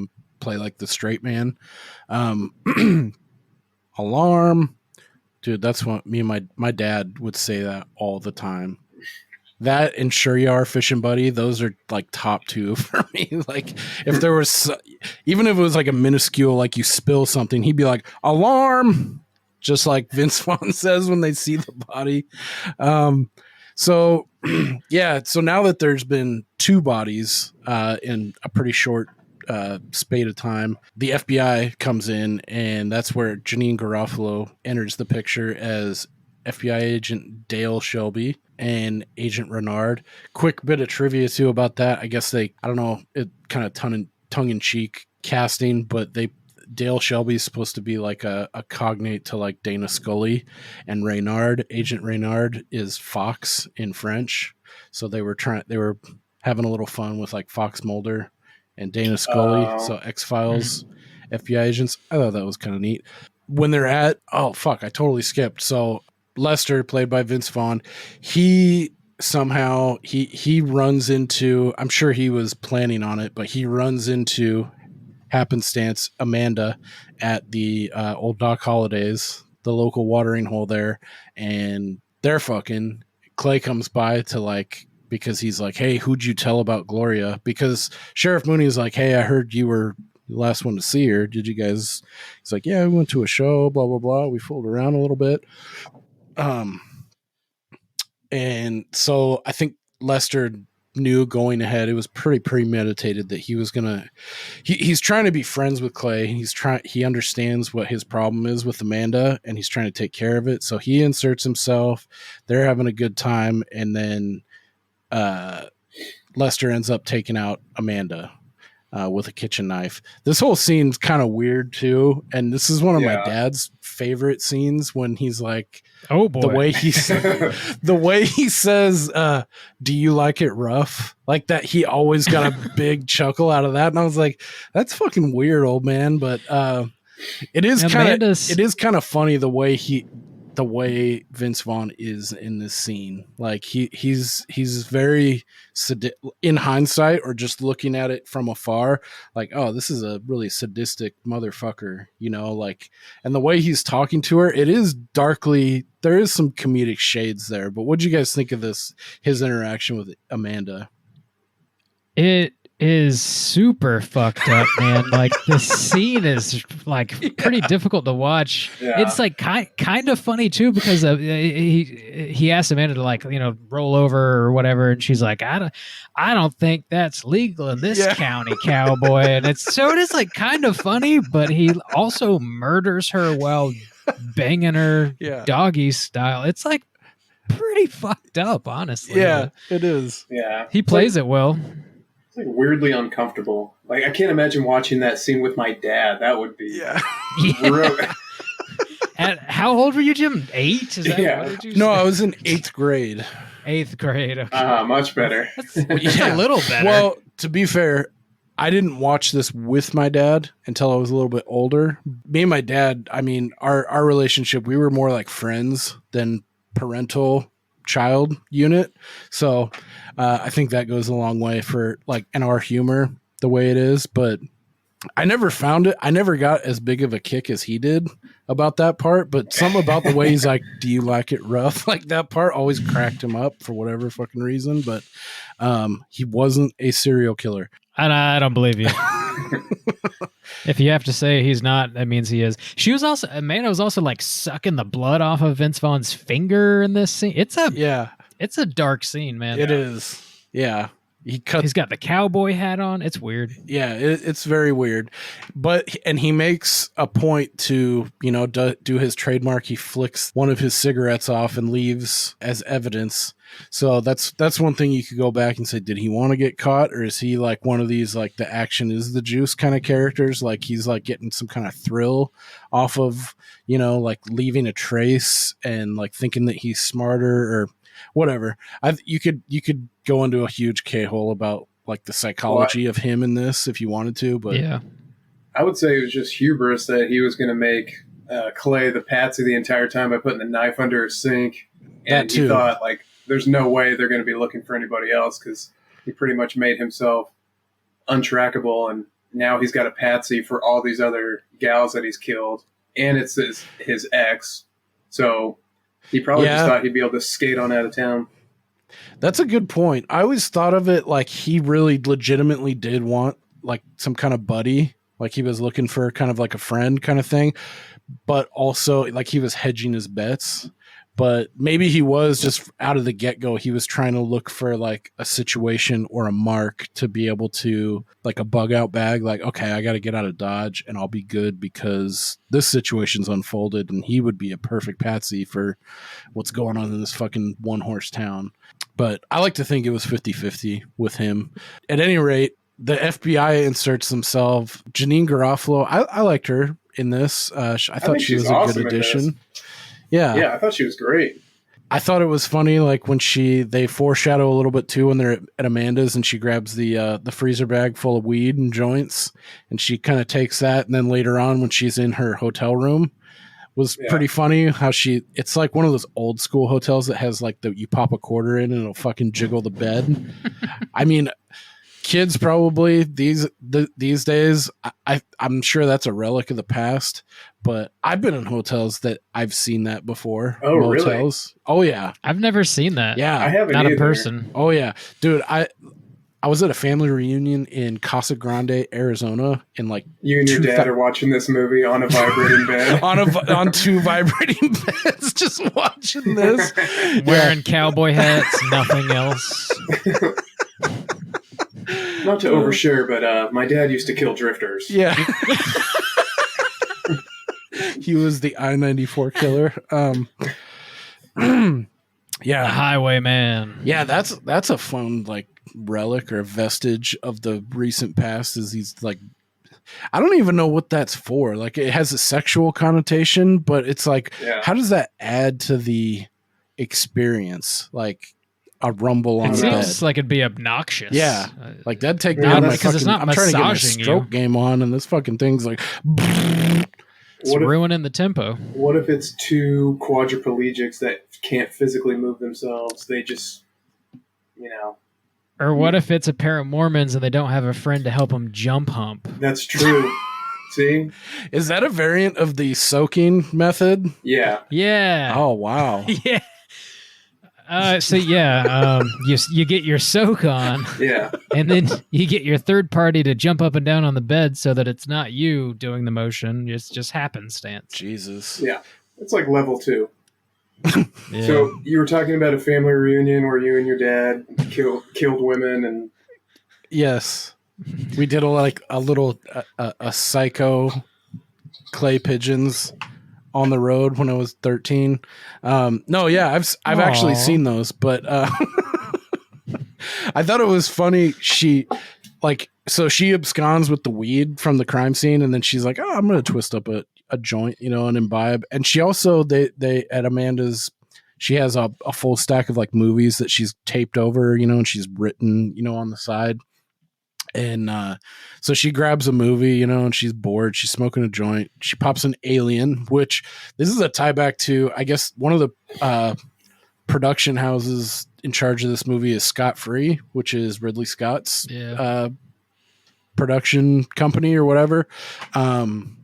like the straight man. Alarm. Dude, that's what me and my dad would say that all the time. That and Sure You Are, Fishing Buddy, those are like top two for me. Like if there was, even if it was like a minuscule, like you spill something, he'd be like, alarm, just like Vince Vaughn says when they see the body. So yeah, so now that there's been 2 bodies in a pretty short spate of time, the FBI comes in, and that's where Janine Garofalo enters the picture as FBI agent Dale Shelby and Agent Renard. Quick bit of trivia too about that. I guess I don't know, it kind of tongue-in-cheek casting, but Dale Shelby is supposed to be like a cognate to like Dana Scully, and Agent Renard is Fox in French. So they were having a little fun with like Fox Mulder and Dana Scully, so X-Files FBI agents. I thought that was kind of neat. When they're I totally skipped. So Lester, played by Vince Vaughn, he somehow he runs into, I'm sure he was planning on it, but he runs into happenstance Amanda at the Old Dock Holidays, the local watering hole there, and they're fucking. Clay comes by to like, because he's like, hey, who'd you tell about Gloria? Because Sheriff Mooney is like, hey, I heard you were the last one to see her. Did you guys? He's like, yeah, we went to a show, blah, blah, blah. We fooled around a little bit. And so I think Lester knew going ahead, it was pretty premeditated that he was he's trying to be friends with Clay. He understands what his problem is with Amanda, and he's trying to take care of it. So he inserts himself. They're having a good time. And then Lester ends up taking out Amanda with a kitchen knife. This whole scene's kind of weird too, and this is one of my dad's favorite scenes when he's like, "Oh boy," the way he says, "Do you like it rough?" Like that. He always got a big chuckle out of that, and I was like, "That's fucking weird, old man." But it is kind of funny the way Vince Vaughn is in this scene. Like he's very in hindsight, or just looking at it from afar, like, oh, this is a really sadistic motherfucker, you know, like, and the way he's talking to her, it is there is some comedic shades there. But what'd you guys think of his interaction with Amanda? It is super fucked up, man. Like the scene is like pretty difficult to watch. Yeah. It's like kind of funny too, because he asked Amanda to, like, you know, roll over or whatever, and she's like, I don't think that's legal in this county, cowboy. And it is like kind of funny, but he also murders her while banging her doggy style. It's like pretty fucked up, honestly. Yeah, it is. Yeah, he plays it well. It's like weirdly uncomfortable. Like, I can't imagine watching that scene with my dad. That would be How old were you, Jim? 8? Is that what did you say? No, I was in 8th grade. 8th grade. Okay. Much better. That's a little better. Well, to be fair, I didn't watch this with my dad until I was a little bit older. Me and my dad, I mean, our relationship, we were more like friends than parental child unit. So I think that goes a long way for, like, in our humor, the way it is. But I never found it. I never got as big of a kick as he did about that part. But some about the way he's like, do you like it rough? Like, that part always cracked him up for whatever fucking reason. But he wasn't a serial killer. I don't believe you. If you have to say he's not, that means he is. She was also, Amanda was also like sucking the blood off of Vince Vaughn's finger in this scene. It's a dark scene, man. It is. Yeah. He's got the cowboy hat on. It's weird. Yeah, it's very weird. And he makes a point to, do his trademark. He flicks one of his cigarettes off and leaves as evidence. So that's one thing you could go back and say, did he want to get caught, or is he like one of these like the action is the juice kind of characters? Like he's like getting some kind of thrill off of, like leaving a trace and like thinking that he's smarter or whatever. You could go into a huge K-hole about like the psychology of him in this if you wanted to, but yeah, I would say it was just hubris that he was going to make Clay the patsy the entire time by putting the knife under his sink, and he thought like there's no way they're going to be looking for anybody else because he pretty much made himself untrackable, and now he's got a patsy for all these other gals that he's killed, and it's his ex, so he probably just thought he'd be able to skate on out of town. That's a good point. I always thought of it like he really legitimately did want like some kind of buddy, like he was looking for kind of like a friend kind of thing, but also like he was hedging his bets. But maybe he was just out of the get-go, he was trying to look for like a situation or a mark to be able to like a bug out bag. Like, okay, I got to get out of Dodge and I'll be good because this situation's unfolded, and he would be a perfect patsy for what's going on in this fucking one horse town. But I like to think it was 50-50 with him. At any rate, the FBI inserts themselves. Janine Garofalo, I liked her in this. I thought she was a good addition. Yeah, I thought she was great. I thought it was funny, like when they foreshadow a little bit too when they're at Amanda's and she grabs the freezer bag full of weed and joints, and she kind of takes that, and then later on when she's in her hotel room was pretty funny how it's like one of those old school hotels that has like you pop a quarter in and it'll fucking jiggle the bed. I mean, kids probably these days, I'm sure that's a relic of the past, but I've been in hotels that I've seen that before. Oh, motels. Really? Oh yeah. I've never seen that. Yeah. I haven't Not either. a person. Oh yeah. Dude, I was at a family reunion in Casa Grande, Arizona, in like you and your dad are watching this movie on a vibrating bed. on two vibrating beds, just watching this. Wearing cowboy hats, nothing else. Not to overshare, but my dad used to kill drifters. Yeah. He was the I-94 killer. Yeah. The highwayman. Yeah, that's a fun like relic or vestige of the recent past, is these like, I don't even know what that's for. Like it has a sexual connotation, but it's like, how does that add to the experience? Like a rumble on it the bed. seems like it'd be obnoxious. Yeah, like that'd take down my fucking. I'm trying to get a stroke game on, and this fucking thing's like. It's ruining the tempo. What if it's two quadriplegics that can't physically move themselves? They just, Or what if it's a pair of Mormons and they don't have a friend to help them jump hump? That's true. See? Is that a variant of the soaking method? Yeah. Yeah. Oh, wow. Yeah. You get your soak on, and then you get your third party to jump up and down on the bed so that it's not you doing the motion; it's just happenstance. Jesus, yeah, it's like level 2. Yeah. So you were talking about a family reunion where you and your dad killed women, and yes, we did a little psycho clay pigeons on the road when I was 13. No, yeah, I've actually seen those, but I thought it was funny. She absconds with the weed from the crime scene, and then she's like, "Oh, I'm gonna twist up a joint, and imbibe." And she also they at Amanda's, she has a full stack of like movies that she's taped over, and she's written, on the side. And so she grabs a movie, and she's bored. She's smoking a joint. She pops an Alien, which this is a tie back to, I guess, one of the production houses in charge of this movie is Scott Free, which is Ridley Scott's production company or whatever. And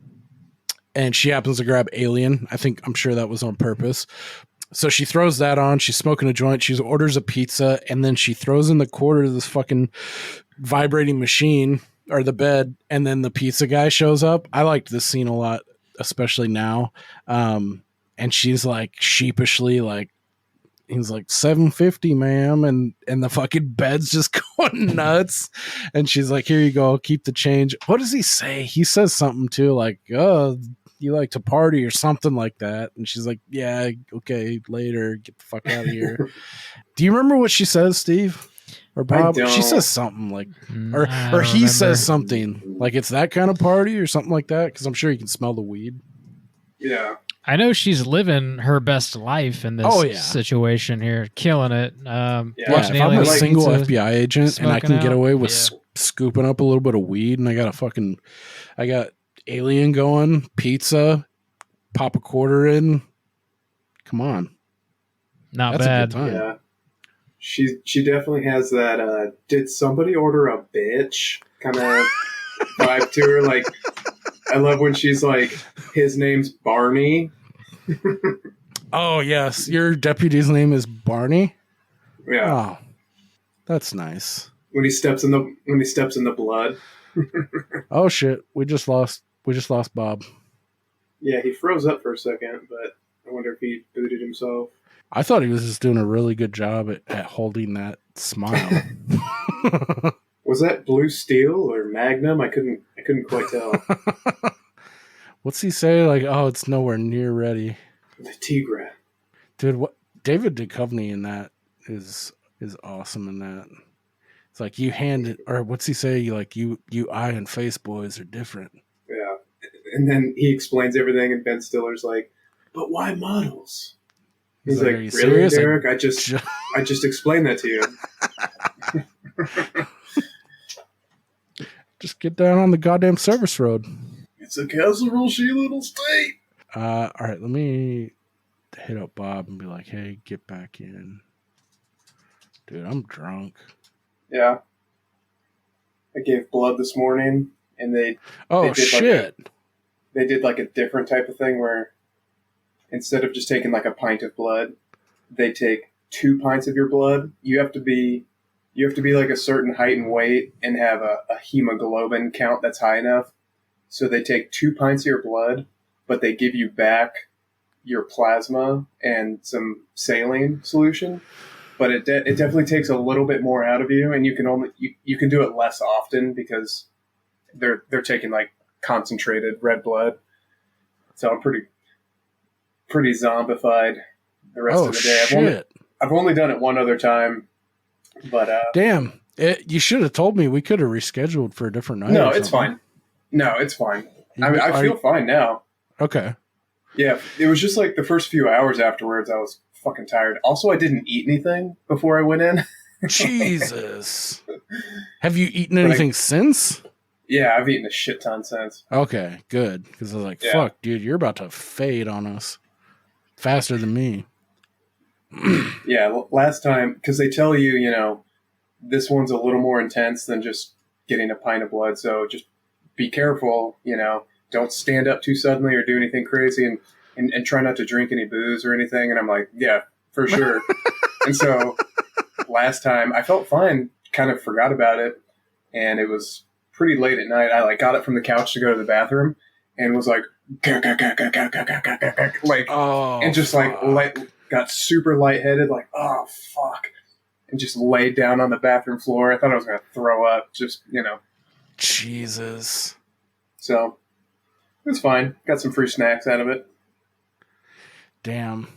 she happens to grab Alien. I'm sure that was on purpose. So she throws that on. She's smoking a joint. She orders a pizza, and then she throws in the quarter to this fucking vibrating machine, or the bed, and then the pizza guy shows up. I liked this scene a lot, especially now. And she's like sheepishly like, he's like, $7.50, ma'am, and the fucking bed's just going nuts. And she's like, here you go, keep the change. What does he say? He says something too, like, oh, you like to party or something like that. And she's like, yeah, okay, later, get the fuck out of here. Do you remember what she says, Steve? Or Bob? She says something like, or he says something like it's that kind of party or something like that, because I'm sure you can smell the weed. Yeah. I know she's living her best life in this situation here, killing it. If I'm a single FBI agent and I can get away with scooping up a little bit of weed, and I got alien going, pizza, pop a quarter in. Come on, not that's bad. A good time. Yeah, she definitely has that. Did somebody order a bitch kind of vibe to her? Like, I love when she's like, his name's Barney. Oh yes, your deputy's name is Barney. Yeah. Oh, that's nice. When he steps in the blood. Oh shit, we just lost Bob. Yeah, he froze up for a second, but I wonder if he booted himself. I thought he was just doing a really good job at holding that smile. Was that Blue Steel or Magnum? I couldn't quite tell. What's he say? Like, oh, it's nowhere near ready. The Tigra. Dude, what David Duchovny in that is awesome in that. It's like you hand it, or what's he say? You eye and face boys are different. Yeah. And then he explains everything, and Ben Stiller's like, but why models? He's like, really, serious? Derek? I just explained that to you. Just get down on the goddamn service road. It's a casserole, she little state. All right, let me hit up Bob and be like, hey, get back in. Dude, I'm drunk. Yeah. I gave blood this morning, and they did shit. They did like a different type of thing where instead of just taking like a pint of blood, they take 2 pints of your blood. You have to be like a certain height and weight and have a hemoglobin count that's high enough. So they take 2 pints of your blood, but they give you back your plasma and some saline solution. But it definitely takes a little bit more out of you, and you can do it less often because they're taking like concentrated red blood. So I'm pretty zombified the rest of the day. Shit. I've only done it one other time, but damn, you should have told me. We could have rescheduled for a different night. No, it's fine. No, it's fine. I feel fine now. Okay. Yeah, it was just like the first few hours afterwards, I was fucking tired. Also, I didn't eat anything before I went in. Jesus. Have you eaten anything since? Yeah, I've eaten a shit ton since. Okay, good. Because I was like, fuck, dude, you're about to fade on us faster than me. Yeah, last time, because they tell you, this one's a little more intense than just getting a pint of blood. So just be careful, don't stand up too suddenly or do anything crazy and try not to drink any booze or anything. And I'm like, yeah, for sure. And so last time I felt fine, kind of forgot about it. And it was pretty late at night. I got up from the couch to go to the bathroom and was like, and just got super lightheaded, like, oh, fuck. And just laid down on the bathroom floor. I thought I was going to throw up, Jesus. So it was fine. Got some free snacks out of it. Damn.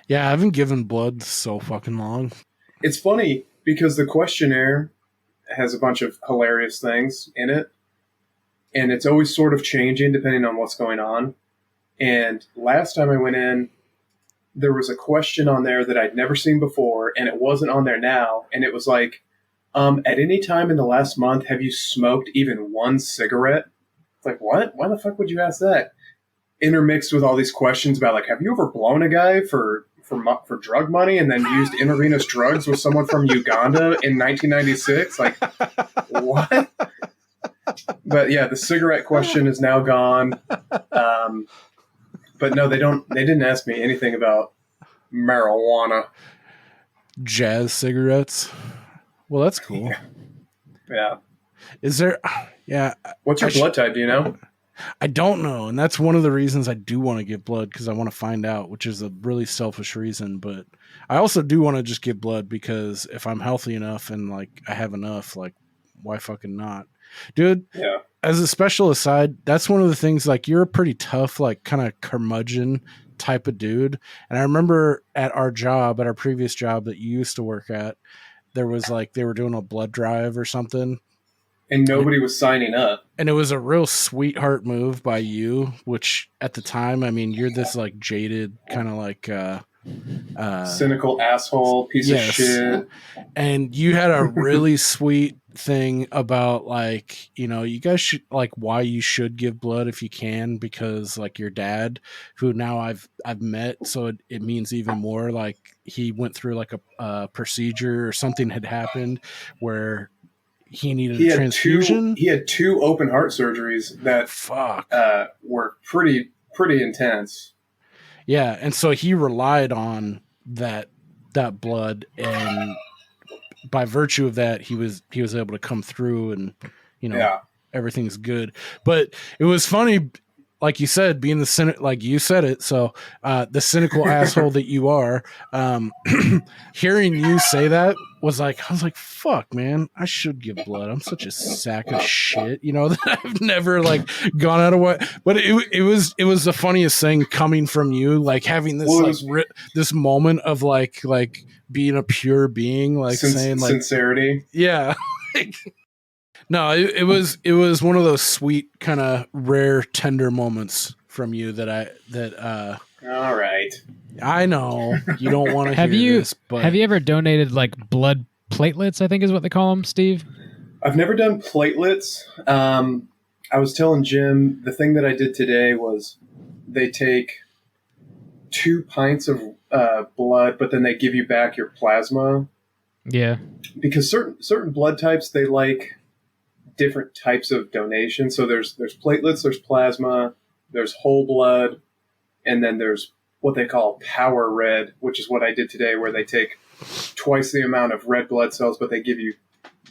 Yeah, I haven't given blood so fucking long. It's funny because the questionnaire has a bunch of hilarious things in it. And it's always sort of changing depending on what's going on. And last time I went in, there was a question on there that I'd never seen before, and it wasn't on there now. And it was like, at any time in the last month, have you smoked even one cigarette? It's like, what? Why the fuck would you ask that? Intermixed with all these questions about, like, have you ever blown a guy for drug money and then used intravenous drugs with someone from Uganda in 1996? Like, what? But yeah, the cigarette question is now gone. But no, they didn't ask me anything about marijuana. Jazz cigarettes. Well, that's cool. Yeah. Is there? Yeah. What's your blood type? Do you know? I don't know, and that's one of the reasons I do want to give blood, because I want to find out, which is a really selfish reason. But I also do want to just give blood because if I'm healthy enough and like I have enough, like why fucking not, dude? Yeah. As a special aside, that's one of the things. Like you're a pretty tough, like kind of curmudgeon type of dude. And I remember at our previous job that you used to work at, there was like they were doing a blood drive or something. And nobody was signing up. And it was a real sweetheart move by you, which at the time, I mean, you're this like jaded kind of like cynical asshole piece of shit. And you had a really sweet thing about like, you know, you guys should like why you should give blood if you can, because like your dad, who now I've met, so it means even more, like he went through like a procedure or something had happened where he needed a transfusion. He had 2 open heart surgeries that were pretty intense. Yeah, and so he relied on that blood, and by virtue of that, he was able to come through, and you know everything's good. But it was funny, like you said, being the like you said it. So the cynical asshole that you are, hearing you say that was like, I was like, fuck, man, I should give blood. I'm such a sack of shit, you know, that I've never like gone out of what. But it was the funniest thing coming from you, like having this this moment of like being a pure being, like saying like sincerity. Yeah. No, it was one of those sweet, kind of rare, tender moments from you that all right. I know you don't want to hear this, but have you ever donated like blood platelets, I think is what they call them, Steve? I've never done platelets. I was telling Jim, the thing that I did today was they take 2 pints of blood, but then they give you back your plasma. Yeah. Because certain blood types, they like different types of donation. So there's platelets, there's plasma, there's whole blood, and then there's what they call power red, which is what I did today, where they take twice the amount of red blood cells, but they give you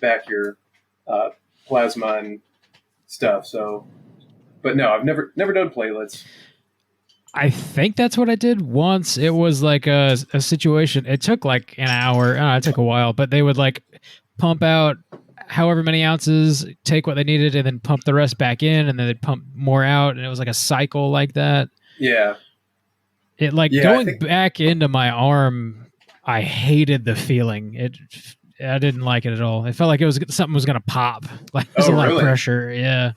back your plasma and stuff. So, but no, I've never done platelets. I think that's what I did once. It was like a situation. It took like an hour. It took a while, but they would like pump out however many ounces, take what they needed, and then pump the rest back in, and then they'd pump more out, and it was like a cycle like that. Yeah. It going back into my arm, I hated the feeling. I didn't like it at all. It felt like something was going to pop. Like there's a lot of pressure. Yeah.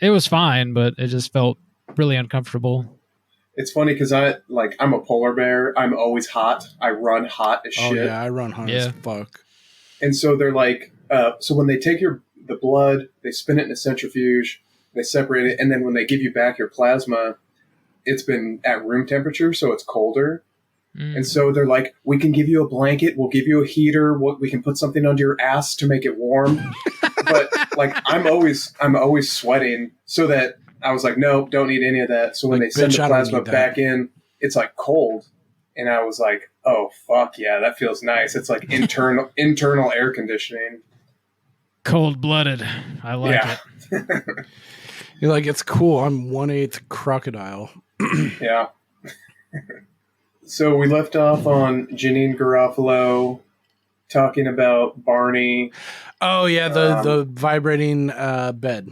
It was fine, but it just felt really uncomfortable. It's funny because I'm a polar bear. I'm always hot. I run hot as shit. Oh yeah, I run hot as fuck. And so they're like, so when they take the blood, they spin it in a centrifuge, they separate it, and then when they give you back your plasma, it's been at room temperature, so it's colder. And so they're like, we can give you a blanket, we'll give you a heater, we can put something under your ass to make it warm. But like, I'm always sweating, so that I was like, no, don't need any of that. So when they send the plasma back in, it's like cold. And I was like, oh, fuck yeah, that feels nice. It's like internal air conditioning. Cold-blooded. I like it. You're like, it's cool. I'm 1/8 crocodile. Yeah. So we left off on Janine Garofalo talking about Barney. Oh, yeah, the vibrating bed.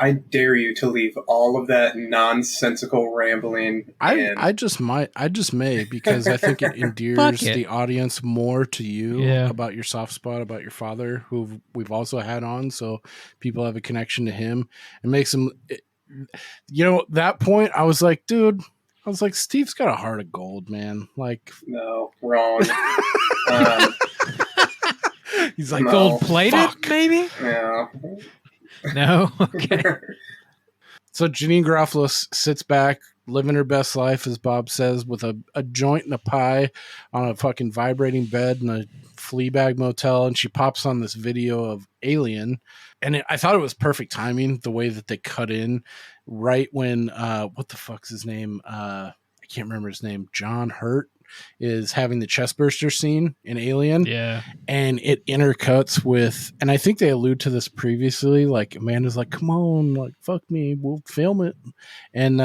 I dare you to leave all of that nonsensical rambling. I just may, because I think it endears the audience more to you about your soft spot, about your father, who we've also had on. So people have a connection to him. It makes them, that point I was like, dude, Steve's got a heart of gold, man. Like, no, wrong. He's like, gold plated, maybe? Yeah. No? Okay. So Janine Garofalo sits back, living her best life, as Bob says, with a joint and a pie on a fucking vibrating bed in a Fleabag motel, and she pops on this video of Alien. And I thought it was perfect timing, the way that they cut in right when, what the fuck's his name? I can't remember his name. John Hurt is having the chest burster scene in Alien. Yeah. And it intercuts with, and I think they allude to this previously, like Amanda's like, come on, like, fuck me, we'll film it. And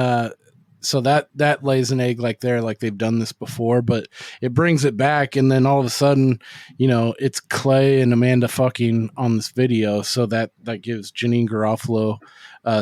so that lays an egg like there, like they've done this before, but it brings it back. And then all of a sudden, you know, it's Clay and Amanda fucking on this video. So that gives Janine Garofalo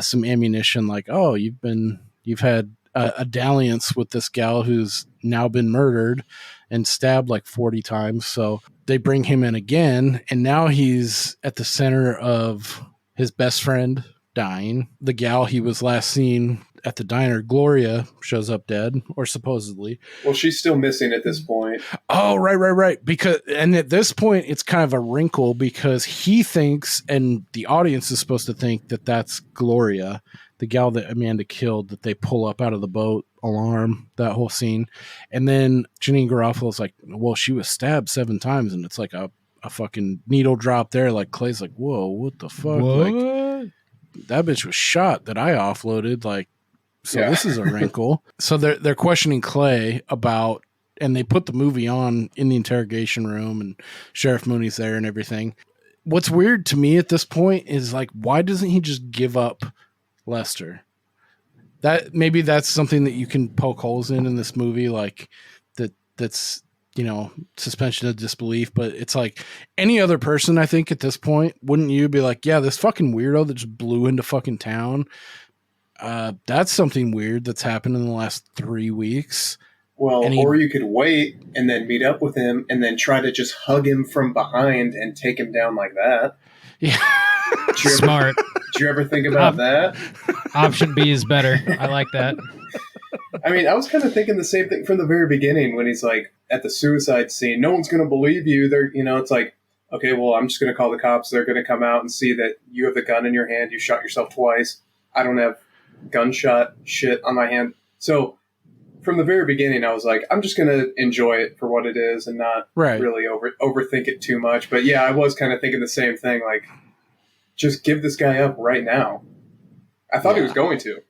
some ammunition, like, oh, you've had a dalliance with this gal who's now been murdered and stabbed like 40 times. So they bring him in again, and now he's at the center of his best friend dying. The gal he was last seen at the diner, Gloria, shows up dead, or supposedly. Well, she's still missing at this point. Oh, right. And at this point, it's kind of a wrinkle because he thinks, and the audience is supposed to think, that that's Gloria, the gal that Amanda killed, that they pull up out of the boat, alarm, that whole scene. And then Janine Garofalo's like, well, she was stabbed 7 times, and it's like a fucking needle drop there. Like, Clay's like, whoa, what the fuck? What? Like, that bitch was shot that I offloaded. Like, so yeah. This is a wrinkle. So they're questioning Clay about, and they put the movie on in the interrogation room, and Sheriff Mooney's there and everything. What's weird to me at this point is, like, why doesn't he just give up Lester? That maybe that's something that you can poke holes in this movie, like that's, you know, suspension of disbelief. But it's like any other person, I think at this point, wouldn't you be like, yeah, this fucking weirdo that just blew into fucking town, that's something weird that's happened in the last 3 weeks. Well, or you could wait and then meet up with him and then try to just hug him from behind and take him down like that. Yeah. Smart. Did you ever think about that? Option B is better. I like that. I mean, I was kind of thinking the same thing from the very beginning when he's like at the suicide scene. No one's going to believe you. They're, you know, it's like, okay, well, I'm just going to call the cops. They're going to come out and see that you have the gun in your hand. You shot yourself twice. I don't have gunshot shit on my hand. So from the very beginning, I was like, I'm just going to enjoy it for what it is and not really overthink it too much. But yeah, I was kind of thinking the same thing. Like, just give this guy up right now. I thought he was going to.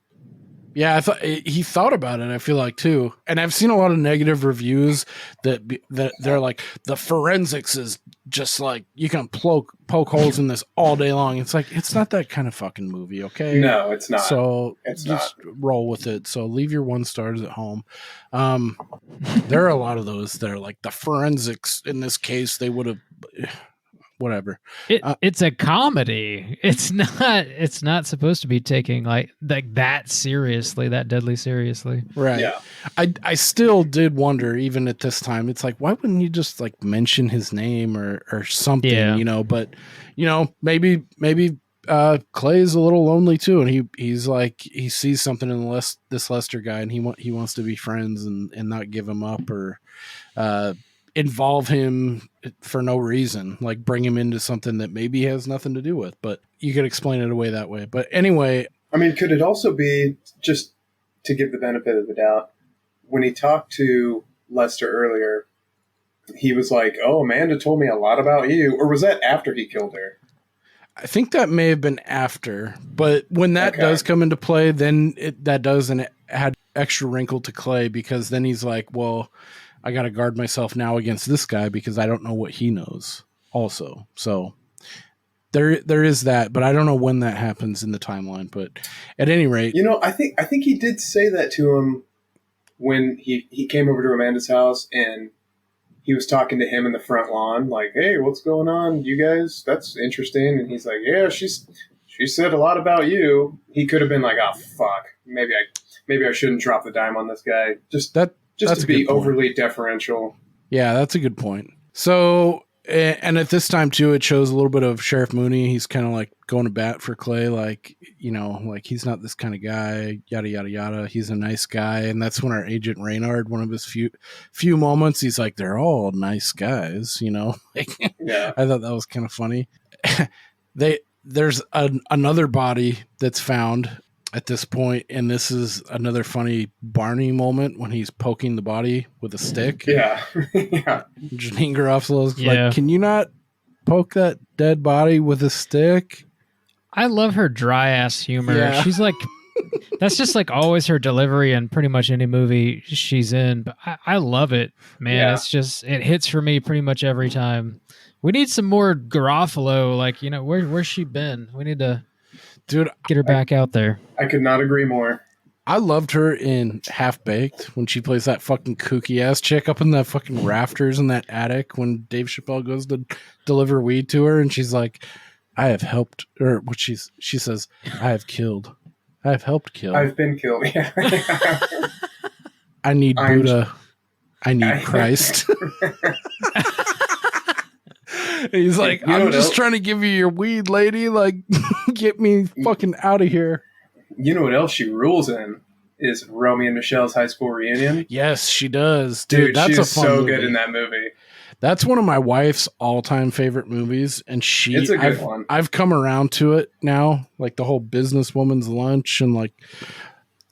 Yeah, I thought he thought about it, I feel like, too. And I've seen a lot of negative reviews that they're like, the forensics is just like, you can poke holes in this all day long. It's like, it's not that kind of fucking movie, okay? No, it's not. So just roll with it. So leave your 1 stars at home. There are a lot of those that are like, the forensics in this case, they would have... Whatever. It's a comedy. It's not supposed to be taking like that seriously, that deadly seriously. Right. Yeah. I still did wonder, even at this time, it's like, why wouldn't you just like mention his name or something, you know? But, you know, maybe Clay's a little lonely too, and he's like, he sees something in this Lester guy, and he wants to be friends and not give him up or involve him for no reason, like bring him into something that maybe he has nothing to do with, but you could explain it away that way. But anyway, I mean, could it also be, just to give the benefit of the doubt, when he talked to Lester earlier, he was like, oh, Amanda told me a lot about you, or was that after he killed her? I think that may have been after, but when that does come into play, then that does, and it had extra wrinkle to Clay, because then he's like, well, I got to guard myself now against this guy because I don't know what he knows also. So there is that, but I don't know when that happens in the timeline. But at any rate, you know, I think he did say that to him when he came over to Amanda's house and he was talking to him in the front lawn, like, hey, what's going on, you guys? That's interesting. And he's like, yeah, she said a lot about you. He could have been like, oh, fuck, maybe I shouldn't drop the dime on this guy. Just to be overly deferential. Yeah, that's a good point. So, and at this time too, it shows a little bit of Sheriff Mooney. He's kind of like going to bat for Clay, like, you know, like he's not this kind of guy, yada, yada, yada. He's a nice guy. And that's when our agent Reynard, one of his few moments, he's like, they're all nice guys, you know? Like, yeah. I thought that was kind of funny. There's another body that's found at this point, and this is another funny Barney moment when he's poking the body with a stick. Yeah. Yeah. Janine Garofalo's like, can you not poke that dead body with a stick? I love her dry ass humor. Yeah. She's like That's just like always her delivery in pretty much any movie she's in. But I love it, man. Yeah. It's just, it hits for me pretty much every time. We need some more Garofalo. Like, where's she been? We need to get her back out there. I could not agree more. I loved her in Half Baked when she plays that fucking kooky ass chick up in the fucking rafters in that attic when Dave Chappelle goes to deliver weed to her, and she's like, "I have helped," or what she says, "I have killed, I have helped kill. I've been killed." Yeah. I need Buddha. I need Christ." He's like, "I'm just trying to give you your weed, lady. Like, get me fucking out of here." You know what else she rules in is Romy and Michele's high school reunion. Yes, she does. Dude, that's she's a fun so movie. good in that movie. That's one of my wife's all-time favorite movies, and It's a good one. I've come around to it now, like the whole businesswoman's lunch, and like,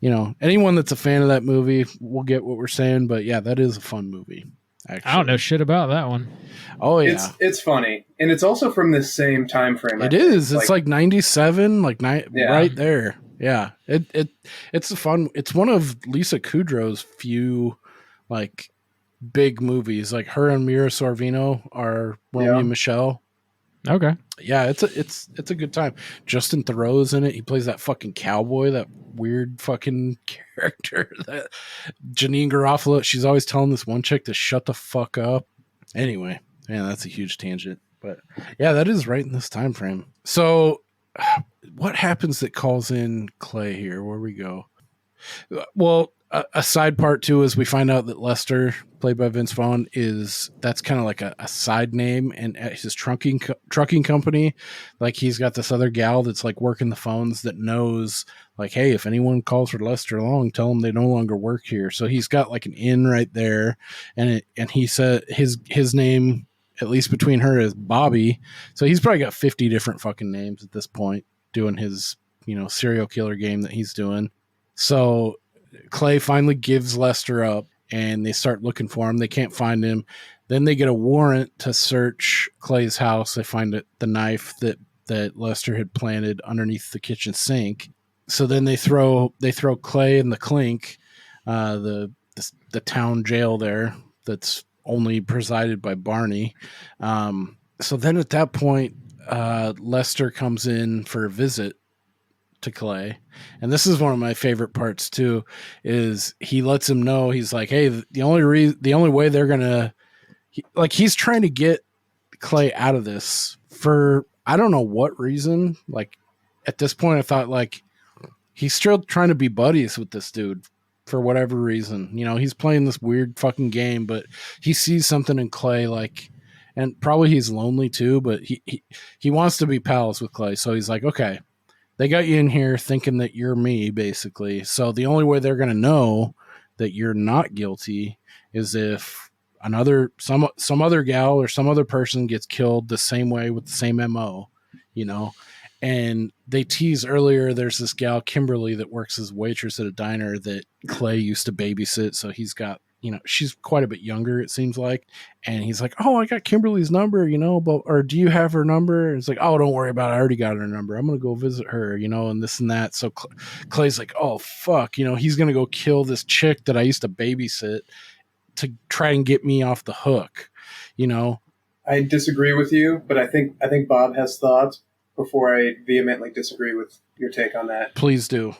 anyone that's a fan of that movie will get what we're saying. But yeah, that is a fun movie. Actually, I don't know shit about that one. Oh yeah, it's funny, and it's also from the same time frame. It is. It's like 97, right there. Yeah, it's a fun. It's one of Lisa Kudrow's few like big movies. Like her and Mira Sorvino are Romy and Michele. Okay. Yeah, it's a good time. Justin Theroux's in it. He plays that fucking cowboy, that weird fucking character. That Janine Garofalo. She's always telling this one chick to shut the fuck up. Anyway, man, that's a huge tangent. But yeah, that is right in this time frame. So what happens that calls in Clay here? Where we go? Well, a side part too is we find out that Lester, played by Vince Vaughn, that's kind of like a side name, and at his trucking company, like he's got this other gal that's like working the phones that knows, like, hey, if anyone calls for Lester Long, tell them they no longer work here. So he's got like an in right there, and he said his name, at least between her, is Bobby. So he's probably got 50 different fucking names at this point, doing his serial killer game that he's doing. So Clay finally gives Lester up, and they start looking for him. They can't find him. Then they get a warrant to search Clay's house. They find the knife that Lester had planted underneath the kitchen sink. So then they throw Clay in the clink, the town jail there that's only presided by Barney. So then at that point, Lester comes in for a visit to Clay, and this is one of my favorite parts too, is he lets him know, he's like, hey, the only way they're gonna, he's trying to get Clay out of this for I don't know what reason. Like at this point I thought like he's still trying to be buddies with this dude for whatever reason. He's playing this weird fucking game, but he sees something in Clay, like, and probably he's lonely too, but he wants to be pals with Clay. So he's like, okay, they got you in here thinking that you're me, basically. So the only way they're going to know that you're not guilty is if some other gal or some other person gets killed the same way with the same MO, And they tease earlier, there's this gal, Kimberly, that works as waitress at a diner that Clay used to babysit. So he's got, she's quite a bit younger, it seems like. And he's like, oh, I got Kimberly's number, or do you have her number? And it's like, oh, don't worry about it. I already got her number. I'm going to go visit her, and this and that. So Clay's like, oh, fuck, he's going to go kill this chick that I used to babysit to try and get me off the hook, I disagree with you, but I think Bob has thoughts before I vehemently disagree with your take on that. Please do.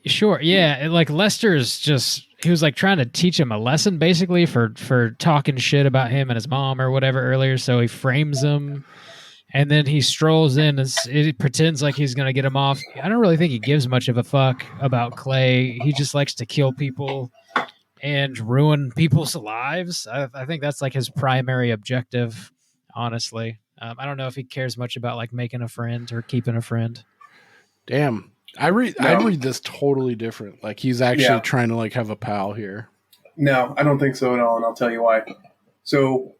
Sure. Yeah. Like Lester's he was like trying to teach him a lesson basically for talking shit about him and his mom or whatever earlier. So he frames him and then he strolls in and it pretends like he's going to get him off. I don't really think he gives much of a fuck about Clay. He just likes to kill people and ruin people's lives. I think that's like his primary objective, honestly. I don't know if he cares much about like making a friend or keeping a friend. Damn. I read this totally different. Like he's actually trying to like have a pal here. No, I don't think so at all, and I'll tell you why. So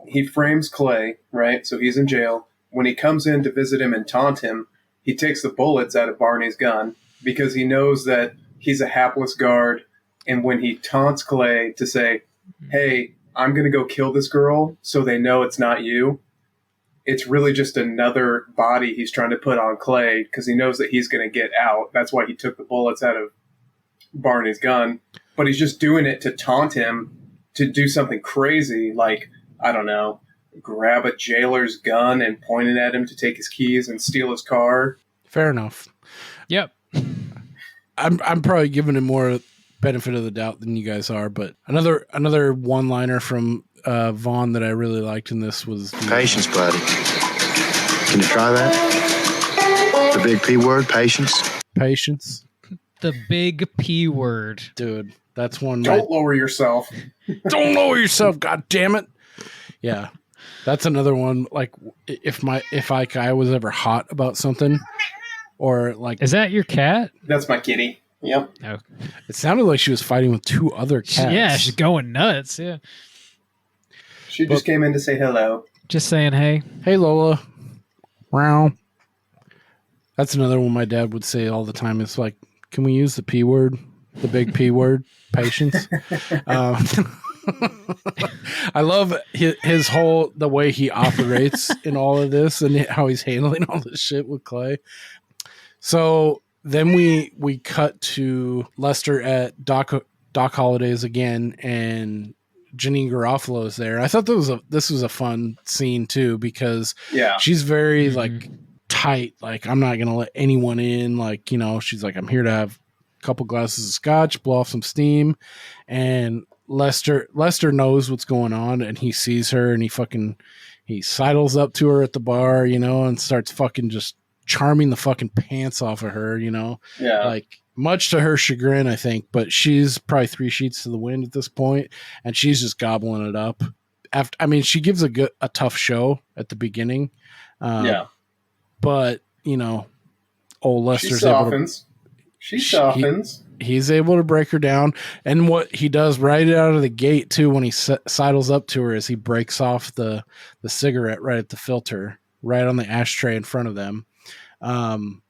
he frames Clay, right? So he's in jail. When he comes in to visit him and taunt him, he takes the bullets out of Barney's gun because he knows that he's a hapless guard. And when he taunts Clay to say, hey, I'm going to go kill this girl so they know it's not you, it's really just another body he's trying to put on Clay because he knows that he's going to get out. That's why he took the bullets out of Barney's gun. But he's just doing it to taunt him to do something crazy, like, I don't know, grab a jailer's gun and point it at him to take his keys and steal his car. Fair enough. Yep. I'm probably giving him more benefit of the doubt than you guys are, but another one-liner from Vaughn that I really liked in this was Patience, buddy. Can you try that? The big P word, patience. Patience. The big P word. Dude, that's one. Don't lower yourself. Don't lower yourself, god damn it. Yeah. That's another one. Like if I was ever hot about something, or like, is that your cat? That's my kitty. Yep. Oh. It sounded like she was fighting with two other cats. Yeah, she's going nuts. Yeah. She just came in to say hello. Just saying, hey. Hey, Lola. Wow. That's another one my dad would say all the time. It's like, can we use the P word? The big P word? Patience. I love his whole, the way he operates in all of this and how he's handling all this shit with Clay. So then we cut to Lester at Doc Holliday's again, and Janine Garofalo's there. I thought this was a fun scene too, because she's very like tight. Like, I'm not gonna let anyone in. Like, you know, she's like, I'm here to have a couple glasses of scotch, blow off some steam. And Lester knows what's going on, and he sees her, and he sidles up to her at the bar, you know, and starts fucking just charming the fucking pants off of her, you know. Yeah. Like, much to her chagrin, I think, but she's probably 3 sheets to the wind at this point, and she's just gobbling it up. She gives a tough show at the beginning. But, you know, old Lester's She softens. He's able to break her down. And what he does right out of the gate, too, when he sidles up to her, is he breaks off the cigarette right at the filter, right on the ashtray in front of them. And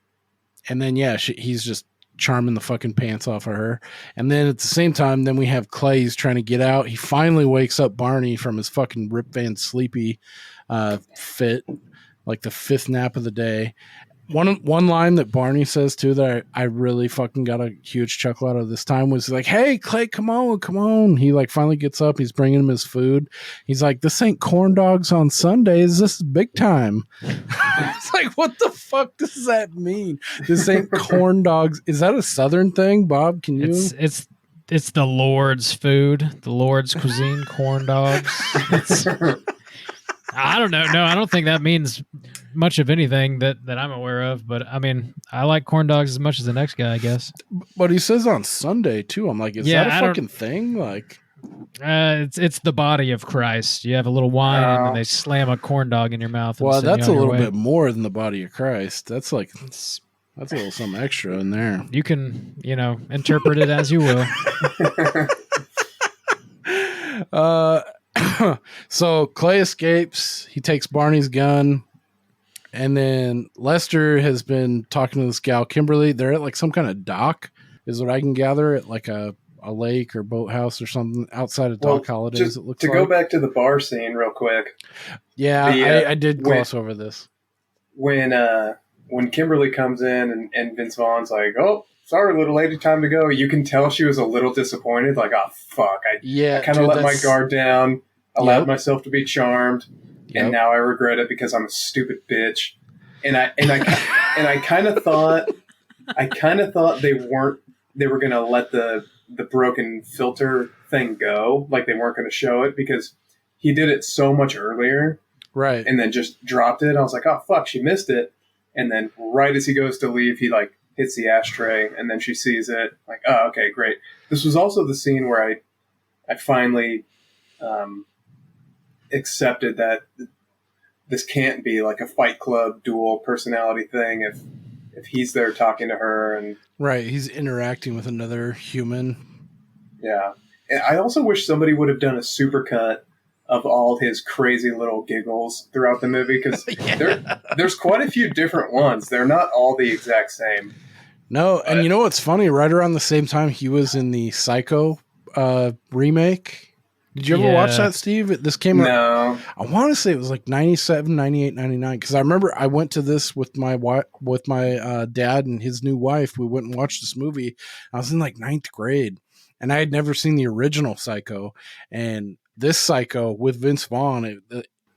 then, he's just charming the fucking pants off of her. And then at the same time, then we have Clay's trying to get out. He finally wakes up Barney from his fucking Rip Van Sleepy fit, like the 5th nap of the day. One line that Barney says too that I really fucking got a huge chuckle out of this time was like, "Hey Clay, come on!" He like finally gets up. He's bringing him his food. He's like, "This ain't corn dogs on Sundays. This is big time." It's like, what the fuck does that mean? This ain't corn dogs. Is that a Southern thing, Bob? Can you? It's the Lord's food, the Lord's cuisine, corn dogs. I don't know. No, I don't think that means much of anything that I'm aware of. But I mean, I like corn dogs as much as the next guy, I guess. But he says on Sunday too. I'm like, is that a fucking thing? Like, it's the body of Christ. You have a little wine and then they slam a corn dog in your mouth. Well, that's a little bit more than the body of Christ. That's like that's a little something extra in there. You can, interpret it as you will. So Clay escapes. He takes Barney's gun, and then Lester has been talking to this gal Kimberly. They're at like some kind of dock, is what I can gather, at like a lake or boathouse or something outside of Doc Holliday's. It looks to go back to the bar scene real quick. Yeah, I did gloss over this. When Kimberly comes in and Vince Vaughn's like, "Oh, sorry, little lady, time to go." You can tell she was a little disappointed. Like, oh, fuck. I kind of let my guard down, allowed myself to be charmed, and now I regret it because I'm a stupid bitch. And I kind of thought they were going to let the broken filter thing go. Like, they weren't going to show it because he did it so much earlier. Right. And then just dropped it. I was like, oh, fuck, she missed it. And then right as he goes to leave, he like hits the ashtray, and then she sees it. Like, oh, okay, great. This was also the scene where I finally accepted that this can't be like a Fight Club dual personality thing if he's there talking to her. And right, he's interacting with another human. Yeah. And I also wish somebody would have done a supercut of all his crazy little giggles throughout the movie, because there's quite a few different ones. They're not all the exact same. No, and you know what's funny? Right around the same time he was in the Psycho remake, Did you ever watch that, Steve? This came out. No. I want to say it was like 97, 98, 99. Because I remember I went to this with my dad and his new wife. We went and watched this movie. I was in like 9th grade, and I had never seen the original Psycho. And this Psycho with Vince Vaughn,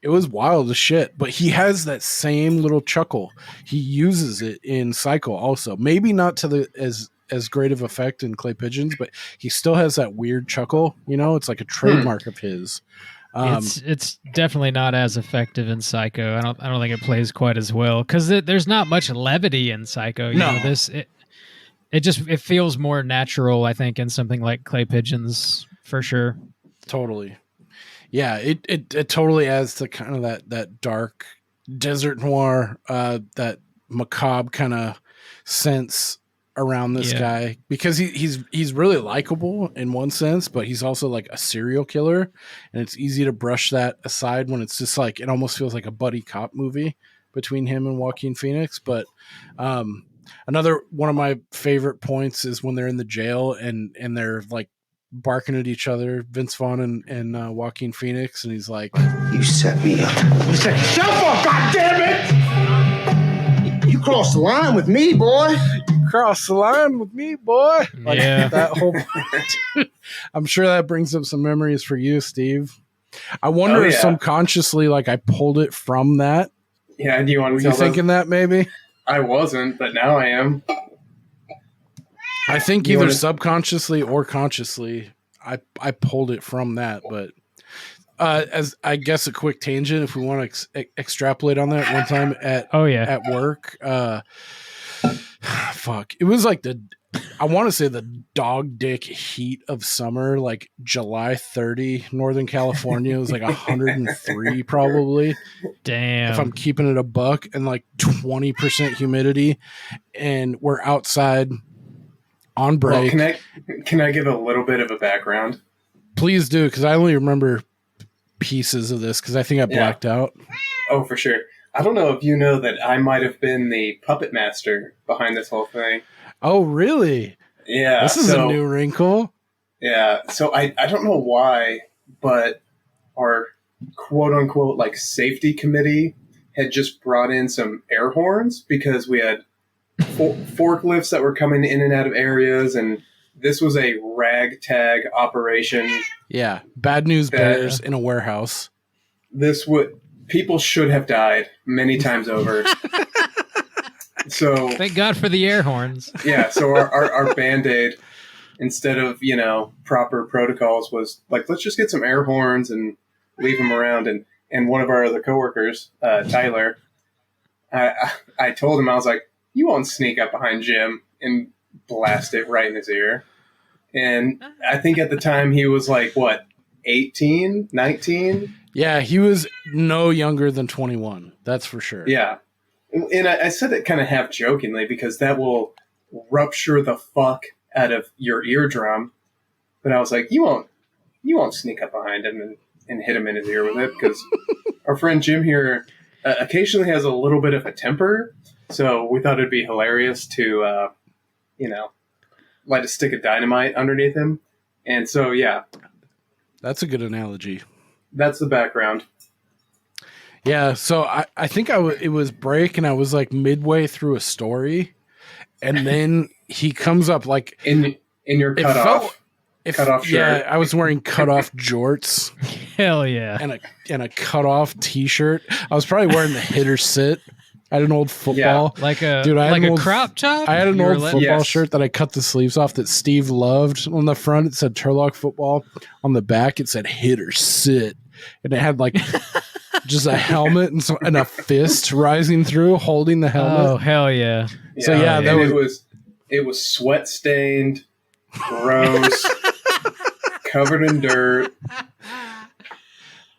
it was wild as shit, but he has that same little chuckle. He uses it in Psycho also. Maybe not to as great of effect in Clay Pigeons, but he still has that weird chuckle. You know, it's like a trademark of his. It's definitely not as effective in Psycho. I don't think it plays quite as well because there's not much levity in Psycho. You know, it feels more natural, I think, in something like Clay Pigeons for sure. Totally. Yeah, it totally adds to kind of that dark desert noir, that macabre kind of sense around this guy, because he's really likable in one sense, but he's also like a serial killer, and it's easy to brush that aside when it's just like it almost feels like a buddy cop movie between him and Joaquin Phoenix. But another one of my favorite points is when they're in the jail and they're like barking at each other, Vince Vaughn and Joaquin Phoenix, and he's like, You set me up. You said, shut up, goddammit! You crossed the line with me, boy. cross the line with me, boy. Like that whole I'm sure that brings up some memories for you, Steve. I wonder if subconsciously, like, I pulled it from that. Yeah, do you want to Were you thinking that maybe? I wasn't, but now I am. I think either subconsciously or consciously, I pulled it from that. But as I guess a quick tangent, if we want to extrapolate on that, one time at work, fuck, it was like I want to say the dog dick heat of summer, like July 30, Northern California. It was like 103 probably. Damn. If I'm keeping it a buck, and like 20% humidity, and we're outside on break. Well, can I give a little bit of a background? Please do, because I only remember pieces of this because I think I blacked out. Oh, for sure. I don't know if you know that I might have been the puppet master behind this whole thing. Oh, really? Yeah. This is a new wrinkle. Yeah. So I don't know why, but our quote unquote like safety committee had just brought in some air horns because we had forklifts that were coming in and out of areas, and this was a ragtag operation. Yeah. Bad news bears in a warehouse. People should have died many times over. So thank God for the air horns. Yeah, so our Band-Aid, instead of, proper protocols, was like, let's just get some air horns and leave them around. And one of our other coworkers, Tyler, I told him, I was like, you won't sneak up behind Jim and blast it right in his ear. And I think at the time he was like, what, 18, 19? Yeah, he was no younger than 21. That's for sure. Yeah. And I said it kind of half jokingly because that will rupture the fuck out of your eardrum. But I was like, you won't sneak up behind him and hit him in his ear with it, because our friend Jim here occasionally has a little bit of a temper. So we thought it'd be hilarious to, light a stick of dynamite underneath him. And so, yeah. That's a good analogy. That's the background. Yeah, so I think it was break, and I was like midway through a story, and then he comes up like in your cut off shirt. Yeah, I was wearing cut off jorts. Hell yeah, and a cut off t-shirt. I was probably wearing the hitter sit. I had an old football, like a crop top. I had an old football shirt that I cut the sleeves off that Steve loved. On the front it said Turlock Football. On the back it said hitter sit, and it had like just a helmet and a fist rising through, holding the helmet. Oh hell yeah! So yeah, it was sweat stained, gross, covered in dirt.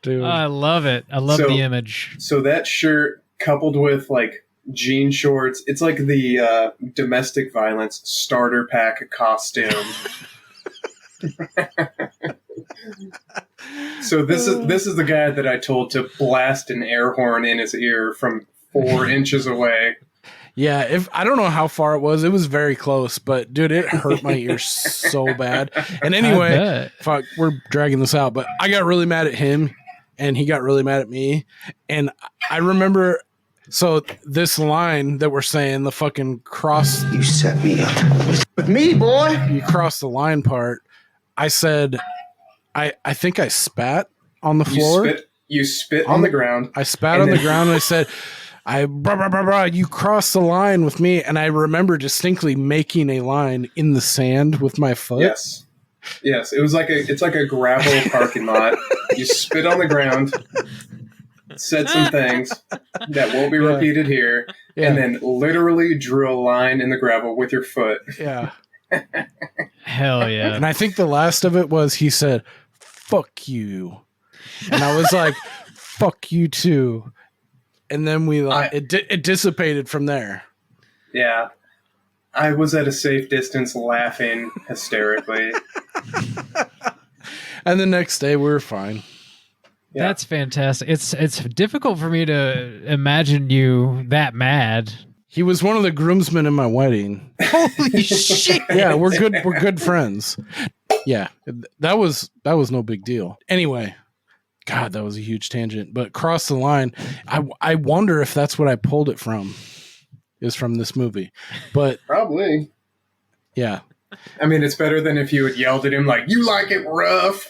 Dude, I love it. I love the image. So that shirt, coupled with like jean shorts, it's like the domestic violence starter pack costume. So this is the guy that I told to blast an air horn in his ear from 4 inches away. Yeah, if I don't know how far it was very close, but dude, it hurt my ears so bad. And anyway, fuck, we're dragging this out, but I got really mad at him and he got really mad at me. And I remember, so this line that we're saying, the fucking cross. You set me up. With me, boy. You cross the line part. I said, I think I spat on the floor. You spit on the ground. I spat on the ground and I said, you crossed the line with me. And I remember distinctly making a line in the sand with my foot. Yes. It was it's like a gravel parking lot. You spit on the ground, said some things that won't be repeated here, and then literally drew a line in the gravel with your foot. Yeah. Hell yeah. And I think the last of it was he said, fuck you. And I was like, fuck you too. And then it dissipated from there. Yeah. I was at a safe distance laughing hysterically. And the next day we were fine. Yeah. That's fantastic. It's difficult for me to imagine you that mad. He was one of the groomsmen in my wedding. Holy shit. Yeah, we're good friends. Yeah. That was no big deal. Anyway, God, that was a huge tangent. But cross the line, I wonder if that's what I pulled it from. Is from this movie. But probably. Yeah. I mean, it's better than if you had yelled at him like, you like it rough.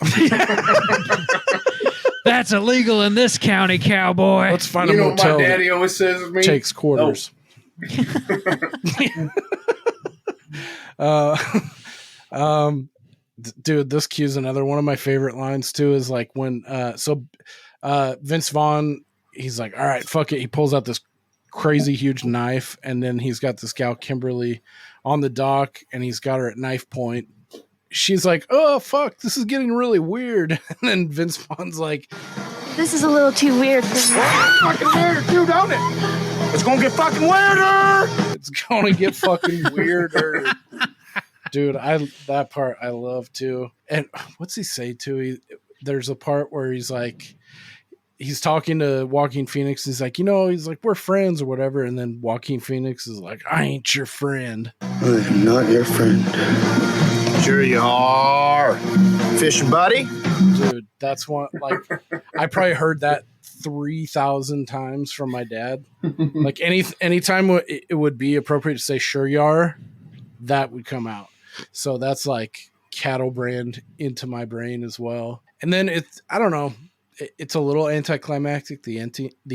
That's illegal in this county, cowboy. Let's find a motel. What my daddy always says of me? Takes quarters. Dude, this cue's another one of my favorite lines too, is like when Vince Vaughn, he's like, all right, fuck it. He pulls out this crazy huge knife, and then he's got this gal Kimberly on the dock, and he's got her at knife point. She's like, oh fuck, this is getting really weird. And then Vince Vaughn's like, this is a little too weird for me. Fucking weird too, don't it? It's gonna get fucking weirder. It's gonna get fucking weirder. Dude, that part I love too. And what's he say too? There's a part where he's like, he's talking to Joaquin Phoenix. He's like, he's like, we're friends or whatever. And then Joaquin Phoenix is like, I ain't your friend. I am not your friend. Sure you are. Fishing buddy? Dude, that's one, like, I probably heard that 3,000 times from my dad. Like anytime it would be appropriate to say sure you are, that would come out. So that's like cattle brand into my brain as well. And then I don't know, it's a little anticlimactic, the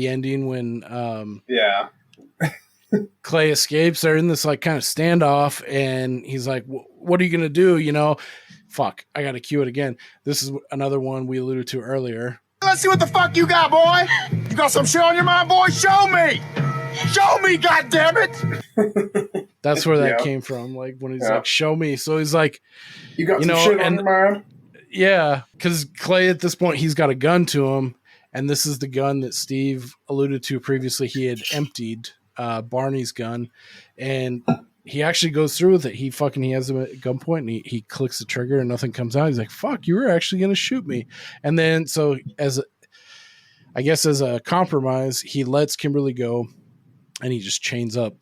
ending when Clay escapes. They're in this like kind of standoff, and he's like, what are you gonna do? Fuck, I gotta cue it again. This is another one we alluded to earlier. Let's see what the fuck you got, boy. You got some shit on your mind, boy? Show me, goddammit. That's where that came from. Like when he's like, show me. So he's like, you got some shit on your mind? Yeah, because Clay at this point, he's got a gun to him, and this is the gun that Steve alluded to previously. He had emptied Barney's gun, and he actually goes through with it. He has him at gunpoint, and he clicks the trigger, and nothing comes out. He's like, fuck, you were actually going to shoot me. And then, so as a compromise, he lets Kimberly go, and he just chains up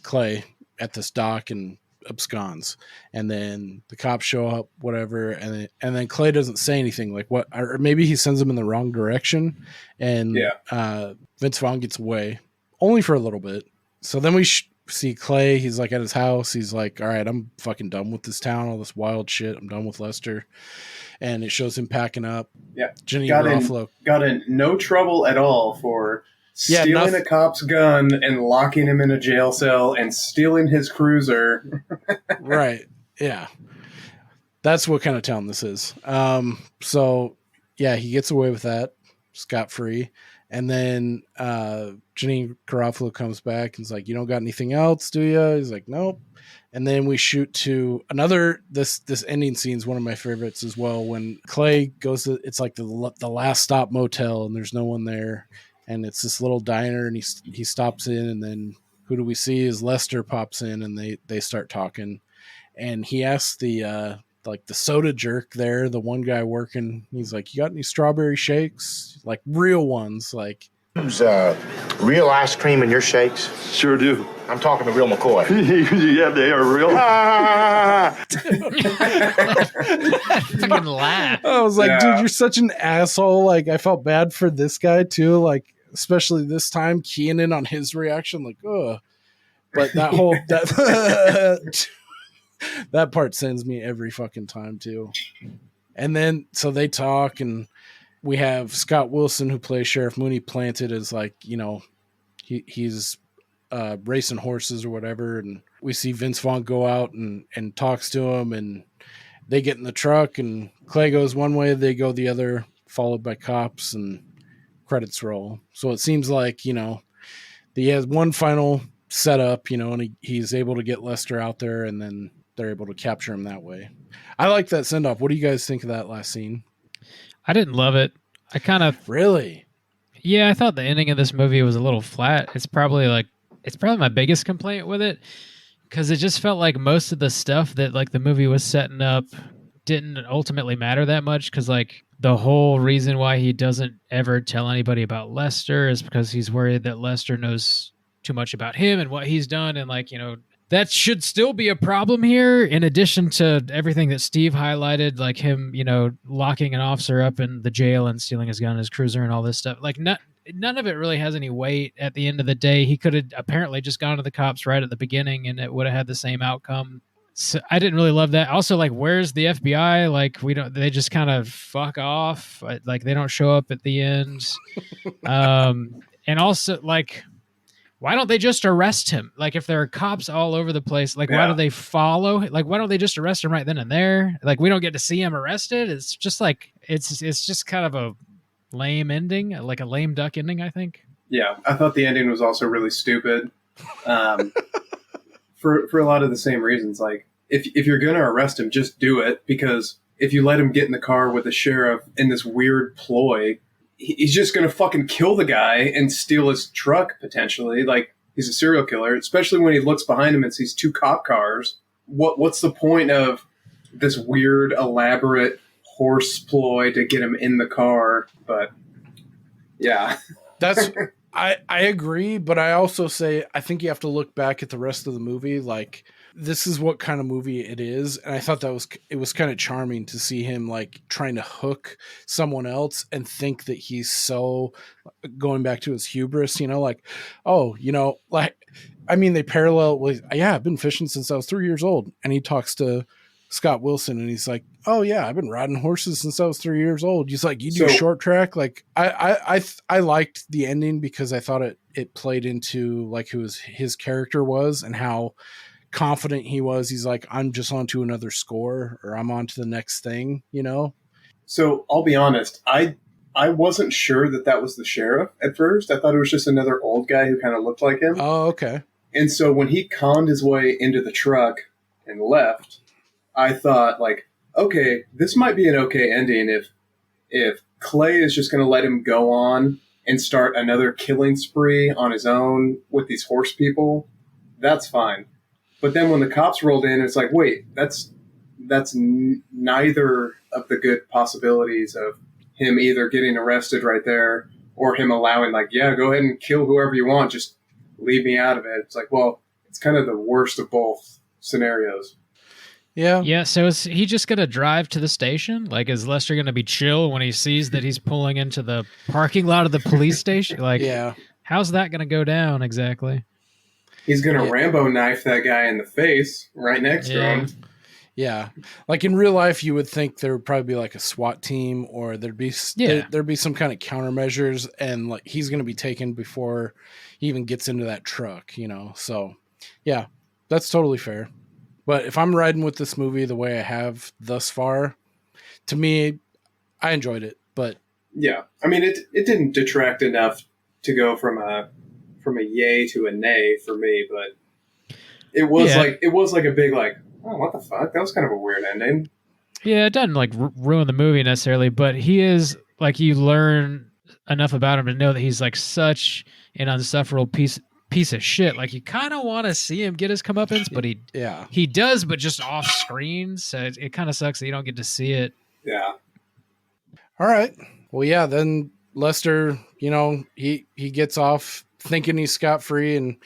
Clay at this dock and absconds. And then the cops show up, whatever, and then Clay doesn't say anything, like what, or maybe he sends him in the wrong direction, and Vince Vaughn gets away only for a little bit. So then we see Clay, he's like at his house, he's like, all right, I'm fucking done with this town, all this wild shit, I'm done with Lester. And it shows him packing up. Jenny Garofalo got in no trouble at all for stealing a cop's gun and locking him in a jail cell and stealing his cruiser. Right. Yeah. That's what kind of town this is. So yeah, he gets away with that scot-free. And then Janine Garofalo comes back and is like, you don't got anything else, do you? He's like, nope. And then we shoot to another, this ending scene is one of my favorites as well. When Clay goes to, it's like the last stop motel, and there's no one there. And it's this little diner, and he stops in, and then who do we see is Lester pops in, and they start talking. And he asks the soda jerk there, the one guy working, he's like, you got any strawberry shakes? Like real ones, like Use real ice cream in your shakes? Sure do. I'm talking to real McCoy. Yeah, they are real. Fucking laugh. I was like, dude, you're such an asshole. Like, I felt bad for this guy too. Like, especially this time, keying in on his reaction. Like, ugh. But that whole that part sends me every fucking time too. And then so they talk, and we have Scott Wilson, who plays Sheriff Mooney, planted as like, you know, he's racing horses or whatever, and we see Vince Vaughn go out and talks to him, and they get in the truck, and Clay goes one way, they go the other, followed by cops, and credits roll. So it seems like, you know, he has one final setup, you know, and he's able to get Lester out there, and then they're able to capture him that way. I like that send off. What do you guys think of that last scene? I didn't love it. I kind of really, yeah. I thought the ending of this movie was a little flat. It's probably my biggest complaint with it, because it just felt like most of the stuff that like the movie was setting up didn't ultimately matter that much. Because like the whole reason why he doesn't ever tell anybody about Lester is because he's worried that Lester knows too much about him and what he's done, and like, you know, that should still be a problem here, in addition to everything that Steve highlighted, like him, you know, locking an officer up in the jail and stealing his gun and his cruiser and all this stuff. Like, none of it really has any weight at the end of the day. He could have apparently just gone to the cops right at the beginning, and it would have had the same outcome. So I didn't really love that. Also, like, where's the FBI? Like, they just kind of fuck off. Like, they don't show up at the end. And also, like, why don't they just arrest him? Like, if there are cops all over the place, like, why do they follow? Like, why don't they just arrest him right then and there? Like, we don't get to see him arrested. It's just like, it's just kind of a lame ending, like a lame duck ending, I think. Yeah, I thought the ending was also really stupid. For a lot of the same reasons. Like, if you're going to arrest him, just do it, because if you let him get in the car with the sheriff in this weird ploy, he's just going to fucking kill the guy and steal his truck, potentially. Like, he's a serial killer, especially when he looks behind him and sees two cop cars. What's the point of this weird, elaborate horse ploy to get him in the car? But, yeah. That's... I agree, but I also say I think you have to look back at the rest of the movie. Like, this is what kind of movie it is, and I thought it was kind of charming to see him like trying to hook someone else and think that he's so, going back to his hubris, you know, like, oh, you know, like, I mean, they parallel with, yeah, I've been fishing since I was 3 years old, and he talks to Scott Wilson, and he's like, oh yeah, I've been riding horses since I was 3 years old. He's like, you do short track. Like, I liked the ending because I thought it played into like who his character was and how confident he was. He's like, I'm just on to another score, or I'm on to the next thing, you know? So I'll be honest, I wasn't sure that was the sheriff at first. I thought it was just another old guy who kind of looked like him. Oh, okay. And so when he conned his way into the truck and left, I thought, like, okay, this might be an okay ending if Clay is just going to let him go on and start another killing spree on his own with these horse people. That's fine. But then when the cops rolled in, it's like, wait, that's neither of the good possibilities of him either getting arrested right there or him allowing, like, yeah, go ahead and kill whoever you want, just leave me out of it. It's like, well, it's kind of the worst of both scenarios. Yeah. Yeah. So is he just going to drive to the station? Like, is Lester going to be chill when he sees that he's pulling into the parking lot of the police station? Like, yeah. How's that going to go down exactly? He's going to Rambo knife that guy in the face right next to him. Yeah. Like in real life, you would think there would probably be like a SWAT team, or there'd be some kind of countermeasures, and like he's going to be taken before he even gets into that truck, you know? So yeah, that's totally fair. But if I'm riding with this movie the way I have thus far, to me, I enjoyed it. But yeah, I mean, it didn't detract enough to go from a yay to a nay for me. But it was like a big like, oh, what the fuck? That was kind of a weird ending. Yeah, it doesn't like ruin the movie necessarily, but he is like, you learn enough about him to know that he's like such an unsufferable piece of shit. Like, you kind of want to see him get his comeuppance, but he does, but just off screen. So it kind of sucks that you don't get to see it. Yeah. All right. Well, yeah. Then Lester, he gets off thinking he's scot-free, and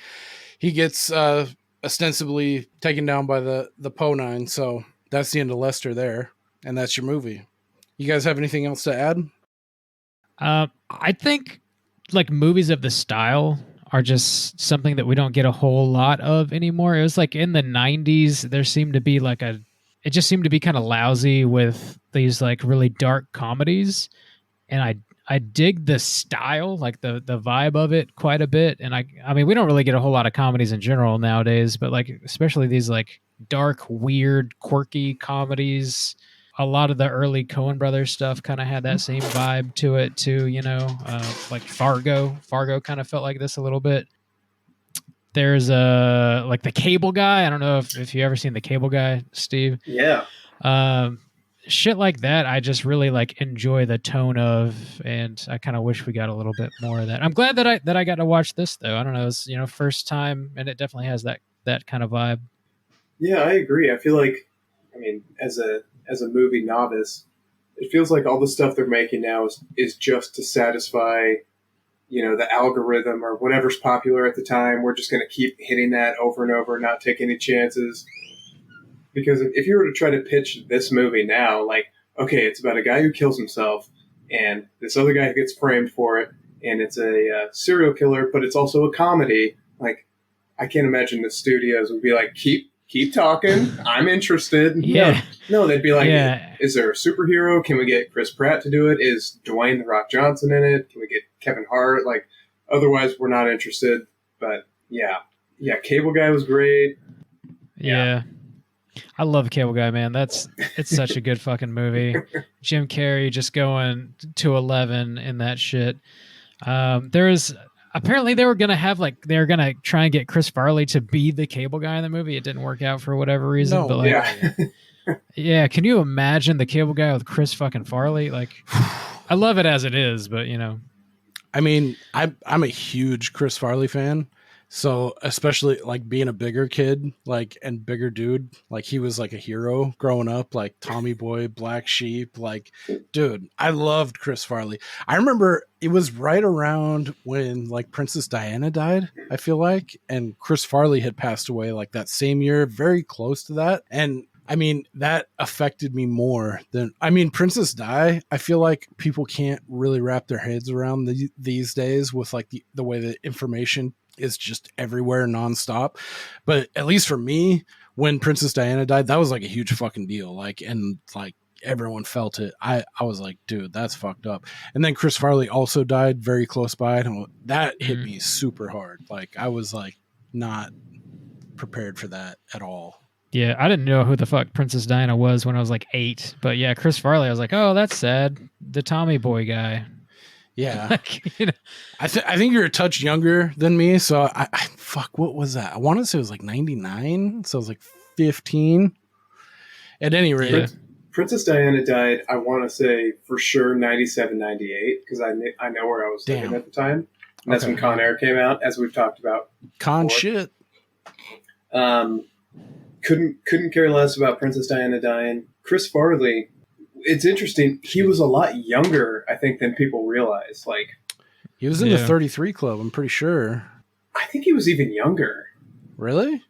he gets ostensibly taken down by the Po9. So that's the end of Lester there, and that's your movie. You guys have anything else to add? I think like movies of the style are just something that we don't get a whole lot of anymore. It was like in the 90s, there seemed to be it just seemed to be kind of lousy with these like really dark comedies. And I dig the style, like the vibe of it quite a bit. And I mean, we don't really get a whole lot of comedies in general nowadays, but like, especially these like dark, weird, quirky comedies. A lot of the early Coen Brothers stuff kind of had that same vibe to it too, like Fargo. Fargo kind of felt like this a little bit. There's like the Cable Guy. I don't know if you ever seen the Cable Guy, Steve. Yeah. Shit like that, I just really like enjoy the tone of, and I kind of wish we got a little bit more of that. I'm glad that I got to watch this though. I don't know, it's first time, and it definitely has that kind of vibe. Yeah, I agree. I feel like, I mean, as a movie novice, it feels like all the stuff they're making now is just to satisfy, the algorithm or whatever's popular at the time. We're just going to keep hitting that over and over, not take any chances. Because if you were to try to pitch this movie now, like, okay, it's about a guy who kills himself and this other guy who gets framed for it, and it's a serial killer, but it's also a comedy. Like, I can't imagine the studios would be like, keep talking. I'm interested. Yeah. No, they'd be like, Yeah. Is there a superhero? Can we get Chris Pratt to do it? Is Dwayne The Rock Johnson in it? Can we get Kevin Hart? Like, otherwise we're not interested. But yeah, Cable Guy was great. Yeah. I love Cable Guy, man. It's such a good fucking movie. Jim Carrey just going to 11 in that shit. Apparently they were going to try and get Chris Farley to be the Cable Guy in the movie. It didn't work out for whatever reason. No, but like, Yeah. yeah, can you imagine the Cable Guy with Chris fucking Farley? Like, I love it as it is, but I mean, I'm a huge Chris Farley fan. So especially like being a bigger kid, like, and bigger dude, like he was like a hero growing up, like Tommy Boy, Black Sheep, like, dude, I loved Chris Farley. I remember it was right around when like Princess Diana died, I feel like, and Chris Farley had passed away like that same year, very close to that. And I mean, that affected me more than, Princess Di, I feel like people can't really wrap their heads around these days with like the way that information is just everywhere nonstop. But at least for me, when Princess Diana died, that was like a huge fucking deal. Like, and like everyone felt it. I was like, dude, that's fucked up. And then Chris Farley also died very close by. And that hit me super hard. Like, I was like not prepared for that at all. yeah, I didn't know who the fuck Princess Diana was when I was like 8. But yeah, Chris Farley, I was like, oh, that's sad. The Tommy Boy guy. Yeah. Like, I think you're a touch younger than me. So I fuck, what was that? I want to say it was like 99. So I was like 15. At any rate. Yeah. Princess Diana died, I want to say for sure 97, 98, because I know where I was living at the time. And that's when Con Air came out, as we've talked about. Con before. shit. Couldn't care less about Princess Diana dying. Chris Farley, it's interesting. He was a lot younger, I think, than people realize. Like, he was in the 33 Club, I'm pretty sure. I think he was even younger. Really?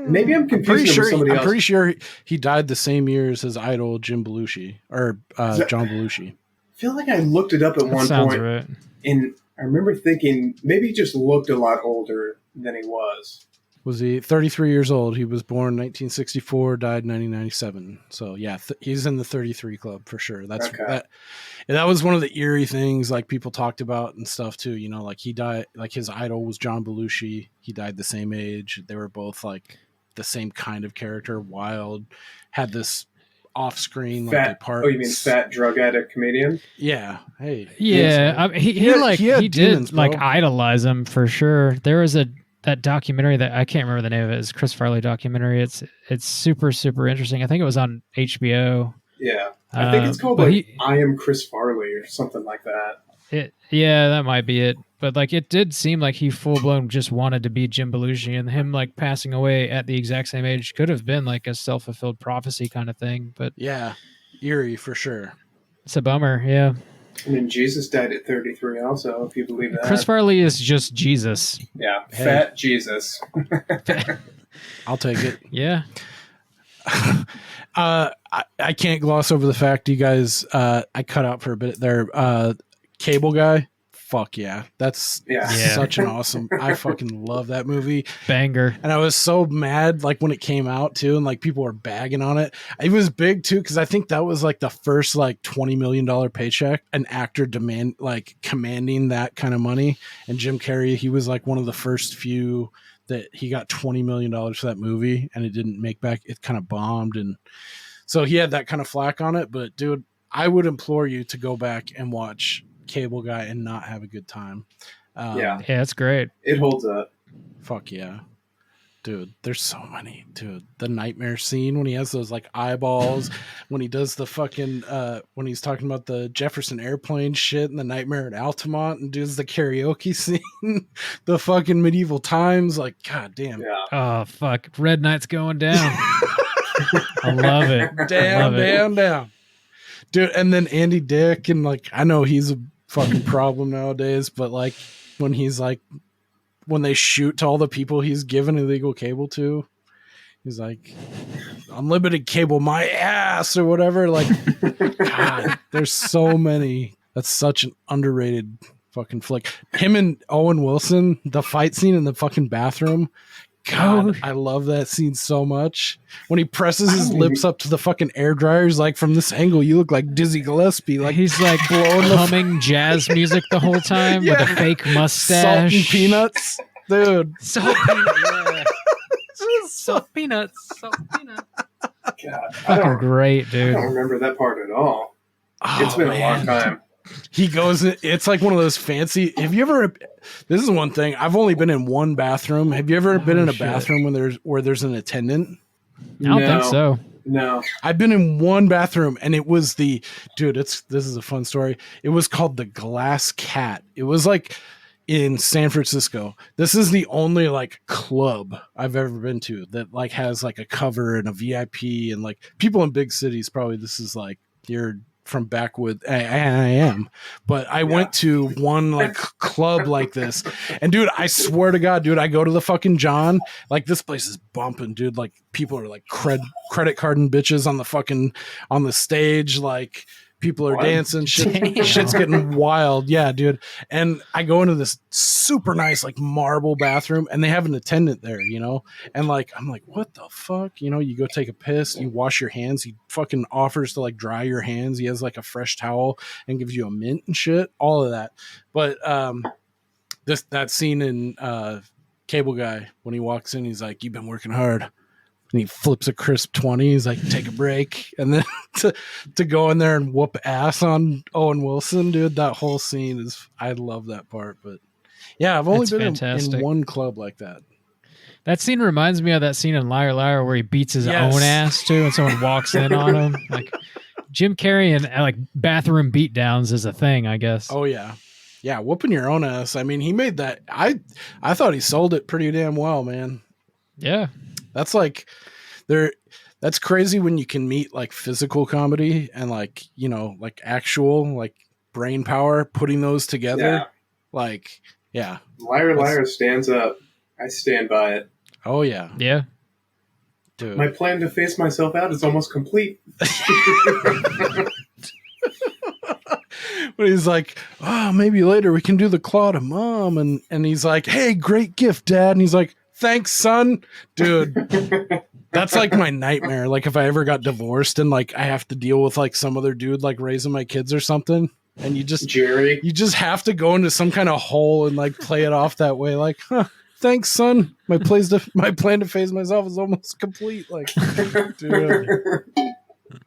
Maybe I'm confusing him with somebody else. I'm pretty sure he died the same year as his idol Jim Belushi or John Belushi. I feel like I looked it up at one point, right. and I remember thinking maybe he just looked a lot older than he was. Was he 33 years old? He was born 1964, died 1997. So yeah, he's in the 33 Club for sure. That's that was one of the eerie things like people talked about and stuff too. You know, like he died, like his idol was John Belushi. He died the same age. They were both like the same kind of character, wild, had this off-screen fat, part. Oh, you mean fat drug addict comedian? Yeah. Hey. Yeah, he did demons, like idolize him for sure. There was that documentary that I can't remember the name of it. It's Chris Farley documentary. It's super, super interesting. I think it was on HBO. Yeah. I think it's called I Am Chris Farley or something like that. Yeah, that might be it. But like it did seem like he full blown just wanted to be Jim Belushi, and him like passing away at the exact same age could have been like a self-fulfilled prophecy kind of thing. But yeah, eerie for sure. It's a bummer. Yeah. I mean, Jesus died at 33 also, if you believe that. Chris Farley is just Jesus. Yeah, Hey. fat Jesus. I'll take it. Yeah. I can't gloss over the fact you guys, I cut out for a bit there. Cable Guy. Fuck yeah. That's Yeah. such an awesome, I fucking love that movie. Banger. And I was so mad like when it came out too, and like people were bagging on it. It was big too, because I think that was like the first like $20 million paycheck an actor commanding that kind of money. And Jim Carrey, he was like one of the first few that he got $20 million for that movie, and it didn't make back. It kind of bombed, and so he had that kind of flack on it. But dude, I would implore you to go back and watch Cable Guy and not have a good time. Yeah, that's great. It holds up. Fuck yeah. Dude, there's so many. Dude, the nightmare scene when he has those like eyeballs, when he does the fucking when he's talking about the Jefferson Airplane shit and the Nightmare at Altamont and does the karaoke scene, the fucking medieval times, like god damn. Yeah. Oh fuck. Red Knight's going down. I love it. Down. Dude, and then Andy Dick, and like I know he's a fucking problem nowadays, but like when he's like when they shoot to all the people he's given illegal cable to, he's like, unlimited cable my ass or whatever. Like god, there's so many. That's such an underrated fucking flick. Him and Owen Wilson, the fight scene in the fucking bathroom. God, I love that scene so much. When he presses his lips up to the fucking air dryers, like from this angle, you look like Dizzy Gillespie. Like he's like blowing humming jazz music the whole time with a fake mustache. Salt and peanuts, dude. Salt peanuts. Yeah. Salt peanuts. Salt peanuts. God, Fucking great, dude. I don't remember that part at all. It's been a long time. He goes, it's like one of those fancy. Have you ever? This is one thing. I've only been in one bathroom. Have you ever been in a bathroom where there's an attendant? I don't think so. No. I've been in one bathroom, and it was this is a fun story. It was called the Glass Cat. It was like in San Francisco. This is the only like club I've ever been to that like has like a cover and a VIP, and like people in big cities probably this is like you're from backwood. I am, but I went to one like club like this, and dude, I swear to God, dude, I go to the fucking John, like this place is bumping, dude. Like people are like credit carding bitches on the stage, like people are dancing, shit's getting wild. Yeah, dude. And I go into this super nice like marble bathroom, and they have an attendant there, you know, and like I'm like, what the fuck, you know? You go take a piss, you wash your hands, he fucking offers to like dry your hands, he has like a fresh towel and gives you a mint and shit, all of that. But that scene in Cable Guy when he walks in, he's like, you've been working hard. And he flips a crisp 20. He's like, take a break. And then to go in there and whoop ass on Owen Wilson, dude, that whole scene is, I love that part. But yeah, I've only been in one club like that. That scene reminds me of that scene in Liar Liar where he beats his own ass too, and someone walks in on him. Like Jim Carrey and like bathroom beatdowns is a thing, I guess. Oh yeah. Yeah, whooping your own ass. I mean, he made that. I thought he sold it pretty damn well, man. Yeah. That's like that's crazy when you can meet like physical comedy and like, you know, like actual like brain power, putting those together. Yeah. Like, yeah. Liar stands up. I stand by it. Oh yeah. Yeah. Dude. My plan to face myself out is almost complete. But he's like, oh, maybe later we can do the claw to mom. And he's like, hey, great gift, Dad. And he's like, thanks, son. Dude, that's like my nightmare. Like if I ever got divorced and like I have to deal with like some other dude like raising my kids or something, and you just have to go into some kind of hole and like play it off that way. Like, huh, thanks, son. My plan to phase myself is almost complete. Like, dude,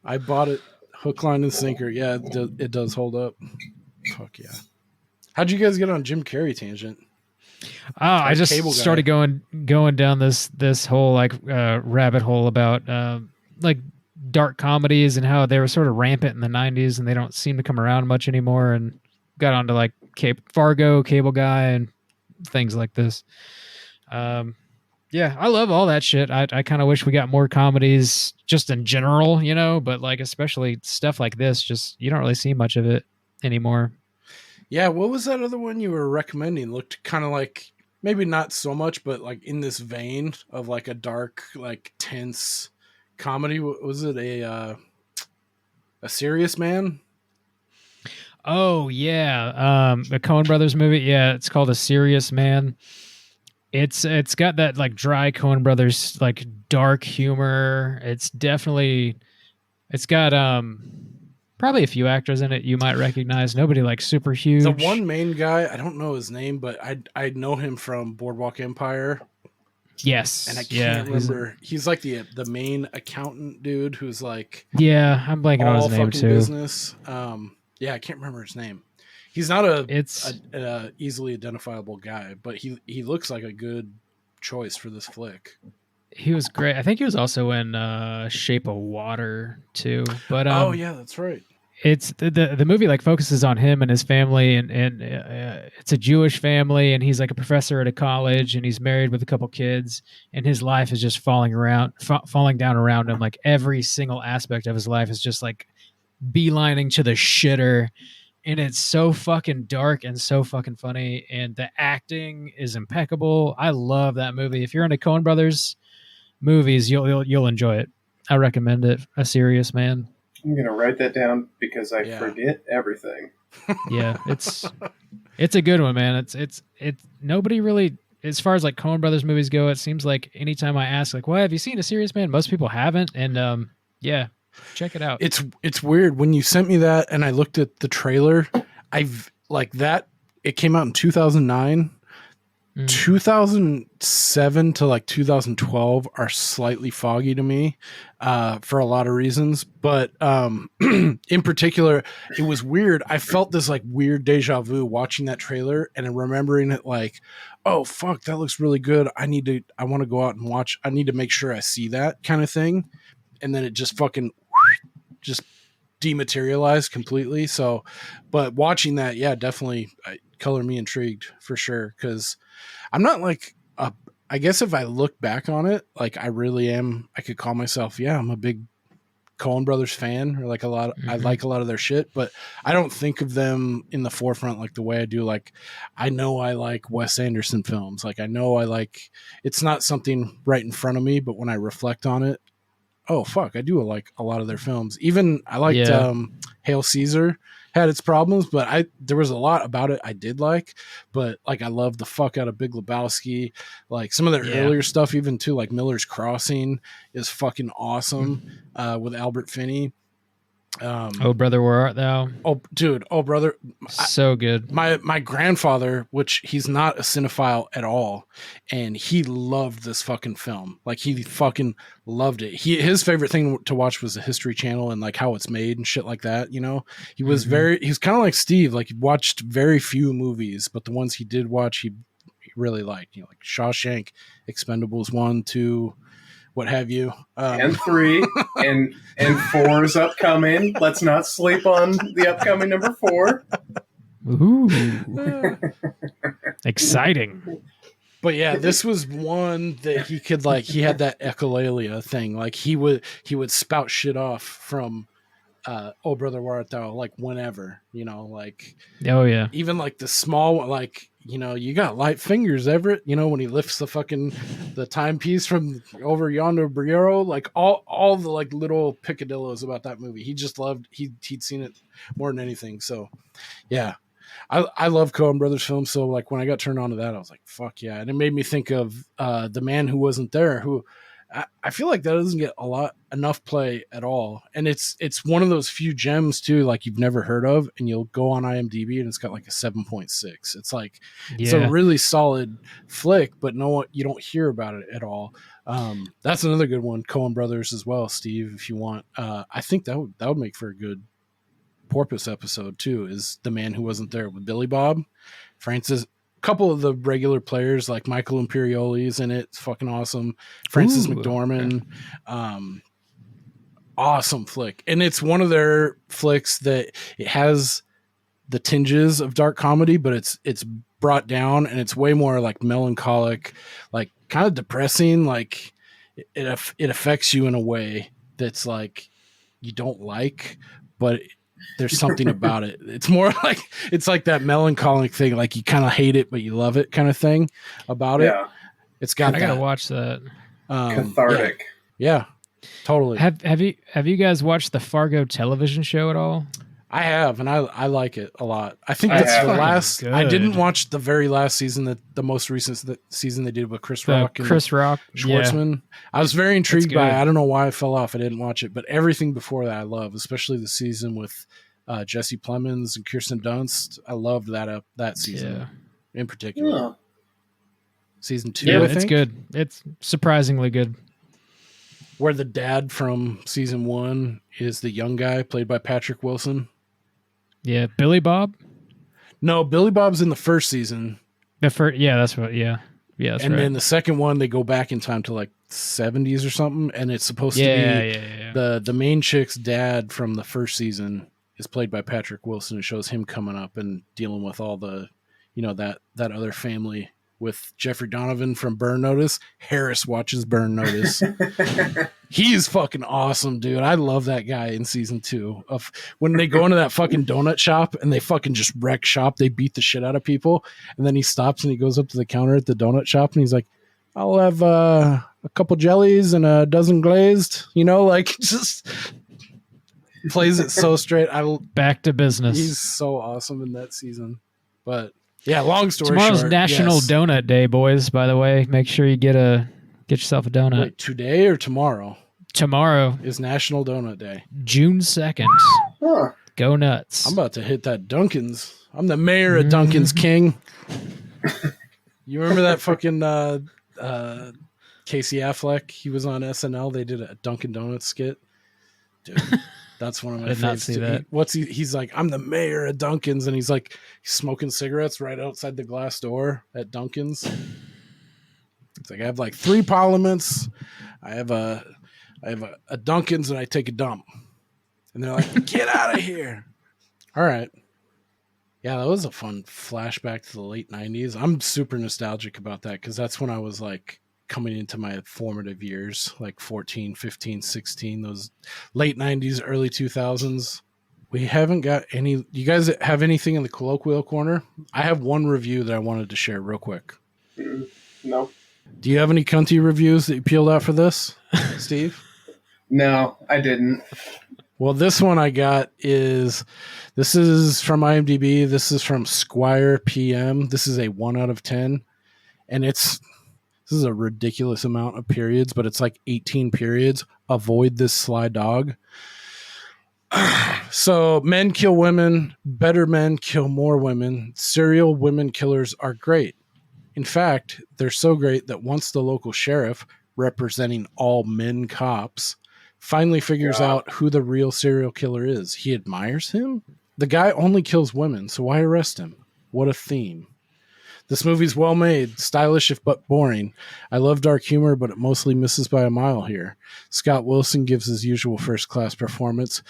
I bought it hook, line, and sinker. Yeah, it does hold up. Fuck yeah. How'd you guys get on Jim Carrey tangent? Oh, I just started going down this whole like rabbit hole about like dark comedies and how they were sort of rampant in the 90s and they don't seem to come around much anymore, and got onto like Fargo, Cable Guy, and things like this. Yeah, I love all that shit. I kind of wish we got more comedies just in general, you know, but like especially stuff like this, just you don't really see much of it. anymore. Yeah, what was that other one you were recommending? Looked kind of like, maybe not so much, but like in this vein of like a dark, like tense comedy. Was it a Serious Man? Oh yeah, the Coen Brothers movie. Yeah, it's called A Serious Man. It's got that like dry Coen Brothers like dark humor. It's got probably a few actors in it you might recognize. Nobody like super The huge. one main guy, I don't know his name, but I know him from Boardwalk Empire, Yes, and I yeah, can't remember. He's like the main accountant dude who's like yeah. I'm blanking on all his name fucking too. business. Yeah, I can't remember his name. He's not It's a easily identifiable guy, but he looks like a good choice for this flick. he was great. I think he was also in Shape of Water too. But Oh yeah, that's right. it's the movie like focuses on him and his family, and it's a Jewish family, and he's like a professor at a college, and he's married with a couple kids, and his life is just falling down around him. Like every single aspect of his life is just like beelining to the shitter, and it's so fucking dark and so fucking funny, and the acting is impeccable. I love that movie. If you're into Coen Brothers movies, you'll enjoy it. I recommend it. A Serious Man. I'm gonna write that down because I Yeah. forget everything. Yeah, it's a good one, man. It's nobody really, as far as like Coen Brothers movies go, it seems like anytime I ask like, "Well, have you seen A Serious Man?" most people haven't, and yeah, check it out. It's weird when you sent me that and I looked at the trailer. I've like that. It came out in 2009. 2007 to like 2012 are slightly foggy to me for a lot of reasons, but in particular it was weird. I felt this like weird deja vu watching that trailer and remembering it like, oh fuck, that looks really good. I want to go out and watch. I need to make sure I see that kind of thing, and then it just fucking just dematerialized completely. So but watching that, yeah, definitely color me intrigued for sure, because I'm not like I guess if I look back on it, like I really am, I could call myself, yeah, I'm a big Coen Brothers fan, or like a lot, I like a lot of their shit, but I don't think of them in the forefront like the way I do. Like I know I like Wes Anderson films. Like I know I like, it's not something right in front of me, but when I reflect on it, oh fuck, I do like a lot of their films. Even I liked Yeah. Hail Caesar had its problems, but there was a lot about it I did like. But like I love the fuck out of Big Lebowski. Like some of their earlier stuff, even too, like Miller's Crossing is fucking awesome with Albert Finney. Oh brother, where art thou? Oh dude, oh brother, So good. my grandfather, which he's not a cinephile at all, and he loved this fucking film. Like he fucking loved it. His favorite thing to watch was the History Channel and like how it's made and shit like that. You know, he was kind of like Steve. Like he watched very few movies, but the ones he did watch, he really liked. You know, like Shawshank, Expendables 1, 2, what have you, And 3 and 4 is upcoming. Let's not sleep on the upcoming number 4. Ooh. Exciting. But yeah, this was one that he could like, he had that echolalia thing. Like he would spout shit off from oh brother, where art thou, like whenever, you know, like Oh yeah. even like the small, like, you know, you got light fingers, Everett, you know, when he lifts the timepiece from over yonder bureau, like all the like little picadillos about that movie. He just loved, he'd seen it more than anything. So yeah, I love Coen Brothers films. So like when I got turned on to that, I was like, fuck yeah. And it made me think of The Man Who Wasn't There, who I feel like that doesn't get enough play at all. And it's one of those few gems too, like you've never heard of, and you'll go on IMDb and it's got like a 7.6. It's like, it's a really solid flick, but you don't hear about it at all. That's another good one. Coen Brothers as well, Steve, if you want. I think that would make for a good Porpoise episode too, is The Man Who Wasn't There with Billy Bob, Francis, couple of the regular players like Michael Imperioli's in it. It's fucking awesome. Francis McDormand. Awesome flick. And it's one of their flicks that it has the tinges of dark comedy, but it's brought down and it's way more like melancholic, like kind of depressing. Like it affects you in a way that's like you don't like, but there's something about it. It's more like it's like that melancholic thing, like you kind of hate it but you love it kind of thing about it. It's got I gotta watch that. Cathartic. Yeah, totally. Have you guys watched the Fargo television show at all? I have, and I like it a lot. I think that's the last. Good. I didn't watch the very last season, the most recent season they did with Chris Rock and Schwartzman. Yeah. I was very intrigued by it. I don't know why I fell off. I didn't watch it, but everything before that I love, especially the season with Jesse Plemons and Kirsten Dunst. I loved that season in particular. Yeah. Season 2, yeah, I it's think. good. It's surprisingly good. Where the dad from season 1 is the young guy played by Patrick Wilson. Yeah, Billy Bob? No, Billy Bob's in the first season. That's what, yeah. Yeah, that's and right. then the second one, they go back in time to like 70s or something, and it's supposed to be the main chick's dad from the first season is played by Patrick Wilson. It shows him coming up and dealing with all the, that other family with Jeffrey Donovan from Burn Notice. Harris watches Burn Notice. He's fucking awesome, dude. I love that guy in season 2 of when they go into that fucking donut shop and they fucking just wreck shop. They beat the shit out of people. And then he stops and he goes up to the counter at the donut shop and he's like, I'll have a couple jellies and a dozen glazed, just plays it so straight. Back to business. He's so awesome in that season. But yeah, long story Tomorrow's short. National Donut Day, boys, by the way. Make sure you get yourself a donut. Wait, today or tomorrow? Tomorrow is National Donut Day. June 2nd. Huh. Go nuts. I'm about to hit that Dunkin's. I'm the mayor of Dunkin's, king. You remember that fucking Casey Affleck? He was on SNL. They did a Dunkin' Donuts skit. Dude, that's one of my faves. Not see that. He's like, I'm the mayor of Dunkin's, and he's smoking cigarettes right outside the glass door at Dunkin's. It's like, I have like 3 parliaments. I have a Dunkin's, and I take a dump. And they're like, get out of here. All right. Yeah, that was a fun flashback to the late 90s. I'm super nostalgic about that because that's when I was like coming into my formative years, like 14, 15, 16, those late 90s, early 2000s. We haven't got any. You guys have anything in the colloquial corner? I have one review that I wanted to share real quick. No. Do you have any cunty reviews that you peeled out for this, Steve? No, I didn't. Well, this one I got this is from IMDb. This is from Squire PM. This is a 1 out of 10. And this is a ridiculous amount of periods, but it's like 18 periods. Avoid this sly dog. So men kill women. Better men kill more women. Serial women killers are great. In fact, they're so great that once the local sheriff, representing all men cops, finally figures out who the real serial killer is, he admires him. The guy only kills women, so why arrest him? What a theme. This movie's well made, stylish if but boring. I love dark humor, but it mostly misses by a mile here. Scott Wilson gives his usual first-class performance.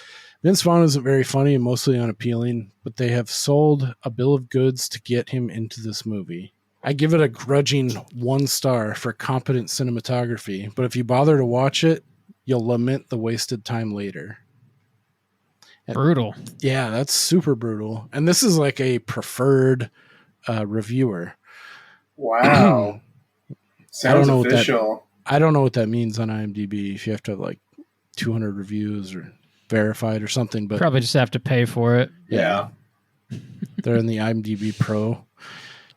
Vince Vaughn isn't very funny and mostly unappealing, but they have sold a bill of goods to get him into this movie. I give it a grudging 1 star for competent cinematography, but if you bother to watch it, you'll lament the wasted time later. Brutal. Yeah, that's super brutal. And this is like a preferred reviewer. Wow. Sounds official. I don't know what that means on IMDb. If you have to have like 200 reviews or verified or something, but probably just have to pay for it. Yeah. They're in the IMDb Pro,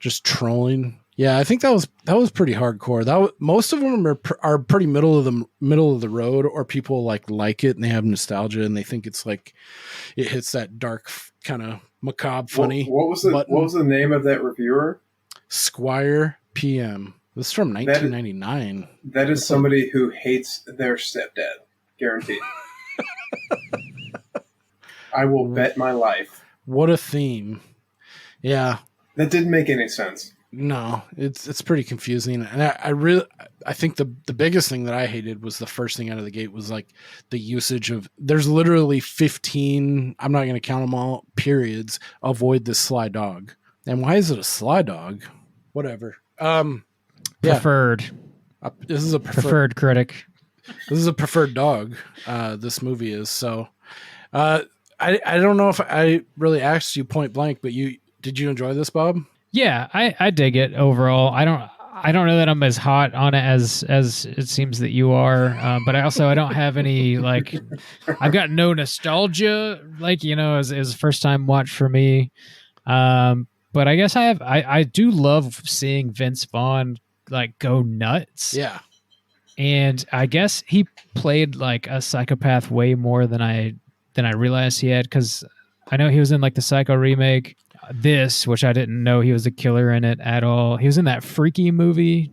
just trolling. Yeah, I think that was pretty hardcore. Most of them are pretty middle of the road, or people like it and they have nostalgia and they think it's like it hits that dark kind of macabre funny. What was the name of that reviewer? Squire PM. This is from 1999. That is somebody who hates their stepdad. Guaranteed. I will bet my life. What a theme. Yeah. That didn't make any sense. No, it's pretty confusing. And I think the biggest thing that I hated was the first thing out of the gate was like the usage of, there's literally 15, I'm not going to count them all, periods, avoid this sly dog. And why is it a sly dog? Whatever. Preferred. This is a preferred critic. This is a preferred dog. This movie is. So I don't know if I really asked you point blank, but did you enjoy this, Bob? Yeah, I dig it overall. I don't know that I'm as hot on it as it seems that you are, but I don't have any like I've got no nostalgia like as first time watch for me. But I guess I do love seeing Vince Vaughn like go nuts. Yeah. And I guess he played like a psychopath way more than I realized he had, because I know he was in like the Psycho remake, which I didn't know he was a killer in it at all. He was in that Freaky movie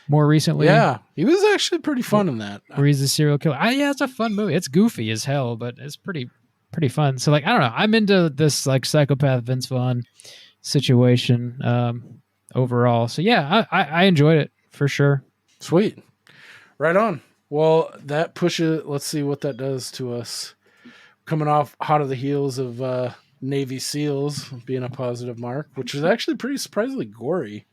more recently. Yeah, he was actually pretty fun in that. Where he's a serial killer. Yeah, it's a fun movie. It's goofy as hell, but it's pretty fun. So like, I don't know. I'm into this like psychopath Vince Vaughn situation overall. So yeah, I enjoyed it for sure. Sweet. Right on. Well, that pushes, let's see what that does to us. Coming off hot of the heels of Navy SEALs being a positive mark, which is actually pretty surprisingly gory.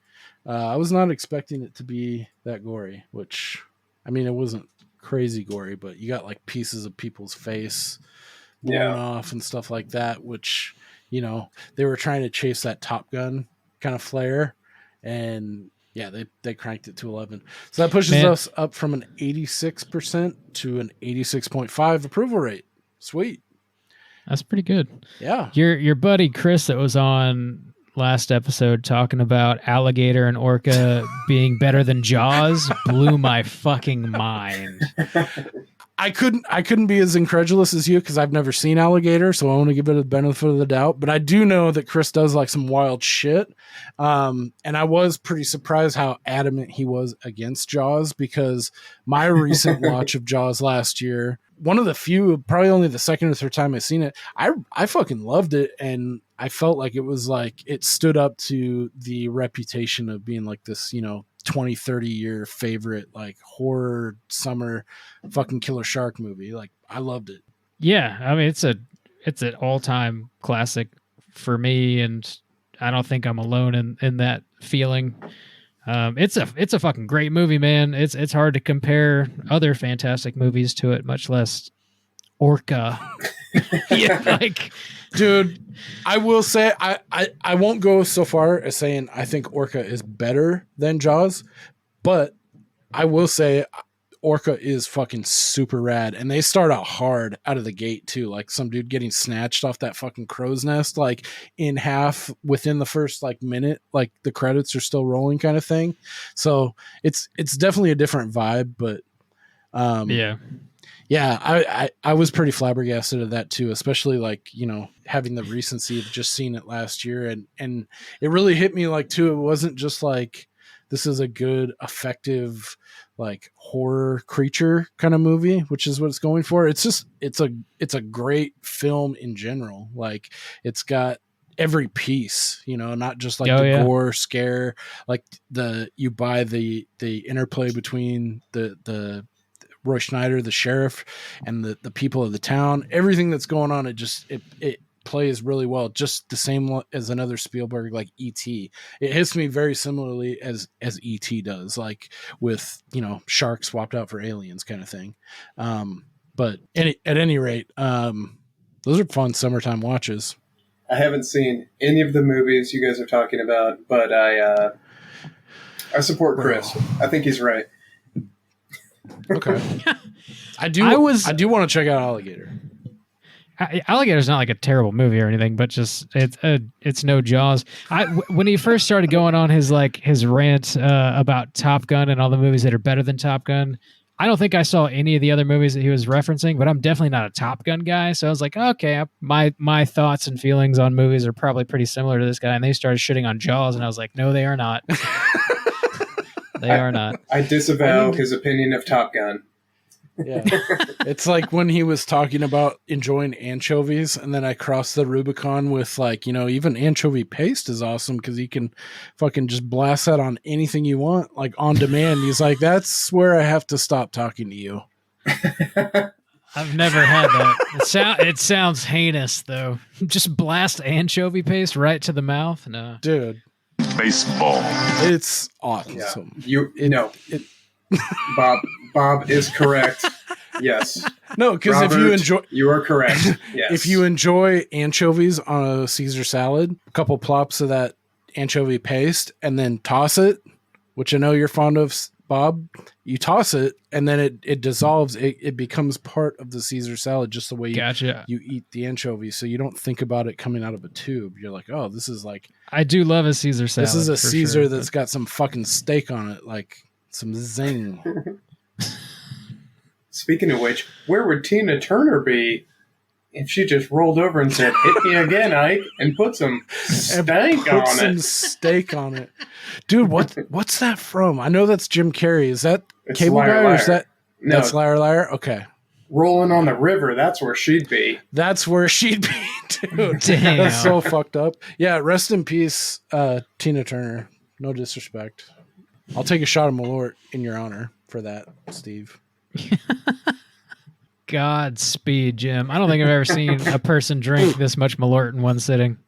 I was not expecting it to be that gory, which, I mean, it wasn't crazy gory, but you got like pieces of people's face blown off and stuff like that, which, they were trying to chase that Top Gun kind of flair, and yeah, they cranked it to 11. So that pushes us up from an 86% to an 86.5 approval rate. Sweet. That's pretty good. Yeah. Your buddy Chris that was on last episode talking about alligator and orca being better than Jaws blew my fucking mind. I couldn't be as incredulous as you because I've never seen alligator, so I want to give it the benefit of the doubt. But I do know that Chris does like some wild shit, and I was pretty surprised how adamant he was against Jaws, because my recent watch of Jaws last year, one of the few, probably only the second or third time I've seen it, I fucking loved it, and I felt like it was like it stood up to the reputation of being like this, 20, 30 year favorite, like horror summer fucking killer shark movie. Like, I loved it. Yeah. I mean, it's an all time classic for me. And I don't think I'm alone in that feeling. It's a fucking great movie, man. It's hard to compare other fantastic movies to it, much less Orca. Yeah. Like, dude, I will say I won't go so far as saying I think Orca is better than Jaws, but I will say Orca is fucking super rad, and they start out hard out of the gate too, like some dude getting snatched off that fucking crow's nest like in half within the first like minute, like the credits are still rolling kind of thing. So it's definitely a different vibe, but yeah, I was pretty flabbergasted at that too, especially like, having the recency of just seeing it last year, and it really hit me like too, it wasn't just like this is a good, effective, like horror creature kind of movie, which is what it's going for. It's just it's a great film in general. Like, it's got every piece, not just like gore, scare, like you buy the interplay between the Roy Schneider, the sheriff, and the people of the town. Everything that's going on, it plays really well. Just the same as another Spielberg, like E.T. It hits me very similarly as E.T. does, like with sharks swapped out for aliens kind of thing. But at any rate, those are fun summertime watches. I haven't seen any of the movies you guys are talking about, but I support Chris. I think he's right. Okay. I do want to check out Alligator. Alligator's not like a terrible movie or anything, but just it's no Jaws. When he first started going on his rant about Top Gun and all the movies that are better than Top Gun, I don't think I saw any of the other movies that he was referencing, but I'm definitely not a Top Gun guy. So I was like, okay, my thoughts and feelings on movies are probably pretty similar to this guy. And they started shitting on Jaws, and I was like, no, they are not. They are not. I disavow his opinion of Top Gun. Yeah. It's like when he was talking about enjoying anchovies, and then I crossed the Rubicon with even anchovy paste is awesome because you can fucking just blast that on anything you want, like on demand. He's like, that's where I have to stop talking to you. I've never had that. It sounds heinous though. Just blast anchovy paste right to the mouth. No, dude. Baseball. It's awesome. Yeah. Bob is correct. Yes. No, because if you enjoy, you are correct. Yes. If you enjoy anchovies on a Caesar salad, a couple plops of that anchovy paste, and then toss it, which I know you're fond of, Bob. You toss it, and then it dissolves. It becomes part of the Caesar salad, just the way you eat the anchovies. So you don't think about it coming out of a tube. You're like, oh, this is like. I do love a Caesar salad. This is a Caesar that's got some fucking steak on it, like some zing. Speaking of which, where would Tina Turner be if she just rolled over and said, "Hit me again, Ike," and put some steak on it? Dude, what's that from? I know that's Jim Carrey. Is that Cable Guy or is that that's Liar Liar? Okay. Rolling on the river, that's where she'd be. That's where she'd be, dude. Damn. That's so fucked up. Yeah, rest in peace, Tina Turner. No disrespect. I'll take a shot of Malort in your honor for that, Steve. Godspeed, Jim. I don't think I've ever seen a person drink this much Malort in one sitting.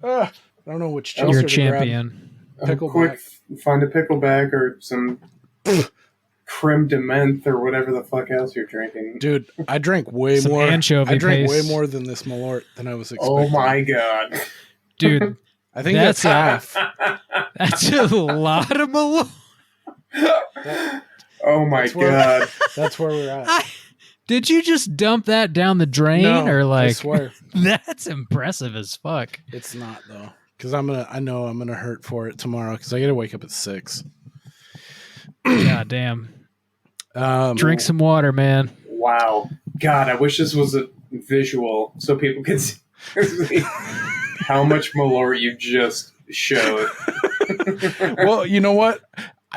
I don't know which. You're a champion. Quick, find a pickleback or some creme de menthe or whatever the fuck else you're drinking. Dude, I drank way Some more. anchovy I drank paste. way more than this Malort than I was expecting. Oh my god, dude! I think that's half. That's a lot of Malort. Oh my god, that's where we're at. Did you just dump that down the drain, No, or like? I swear, that's impressive as fuck. It's not though, because I know I'm gonna hurt for it tomorrow because I got to wake up at 6. God damn. Drink some water, man. Wow, God, I wish this was a visual so people could see how much Malort you just showed. Well, you know what,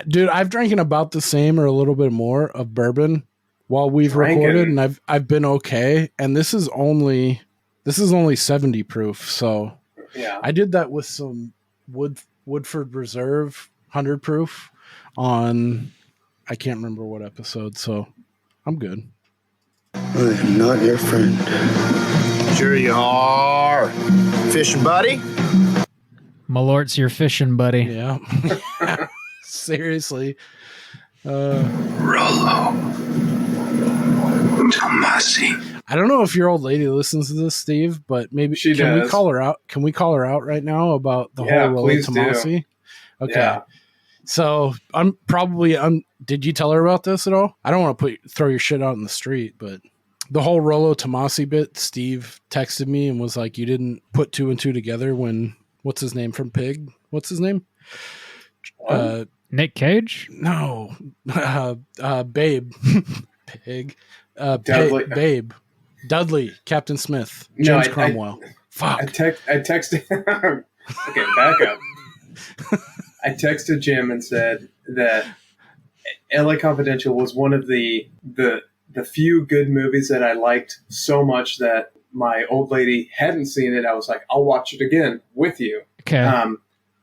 dude, I've drinking about the same or a little bit more of bourbon while we've recorded, and I've been okay. And this is only 70 proof, so yeah, I did that with some Woodford Reserve 100 proof on I can't remember what episode, so I'm good. I am not your friend. Sure you are. Fishing buddy? Malort's your fishing buddy. Yeah. Seriously. Rollo. Tomasi. I don't know if your old lady listens to this, Steve, but maybe she can does. we call her out? Can we call her out right now about the whole Rollo Tomasi? Okay. Yeah. So did you tell her about this at all? I don't want to throw your shit out in the street, but the whole Rollo Tomasi bit, Steve texted me and was like, you didn't put 2 and 2 together when, what's his name from Pig? What's his name? Nick Cage? No. Babe. Pig. Dudley. Babe. Dudley. Captain Smith. James Cromwell. Fuck. I texted. Okay, back up. I texted Jim and said that LA Confidential was one of the few good movies that I liked so much that my old lady hadn't seen it. I was like, I'll watch it again with you. Okay.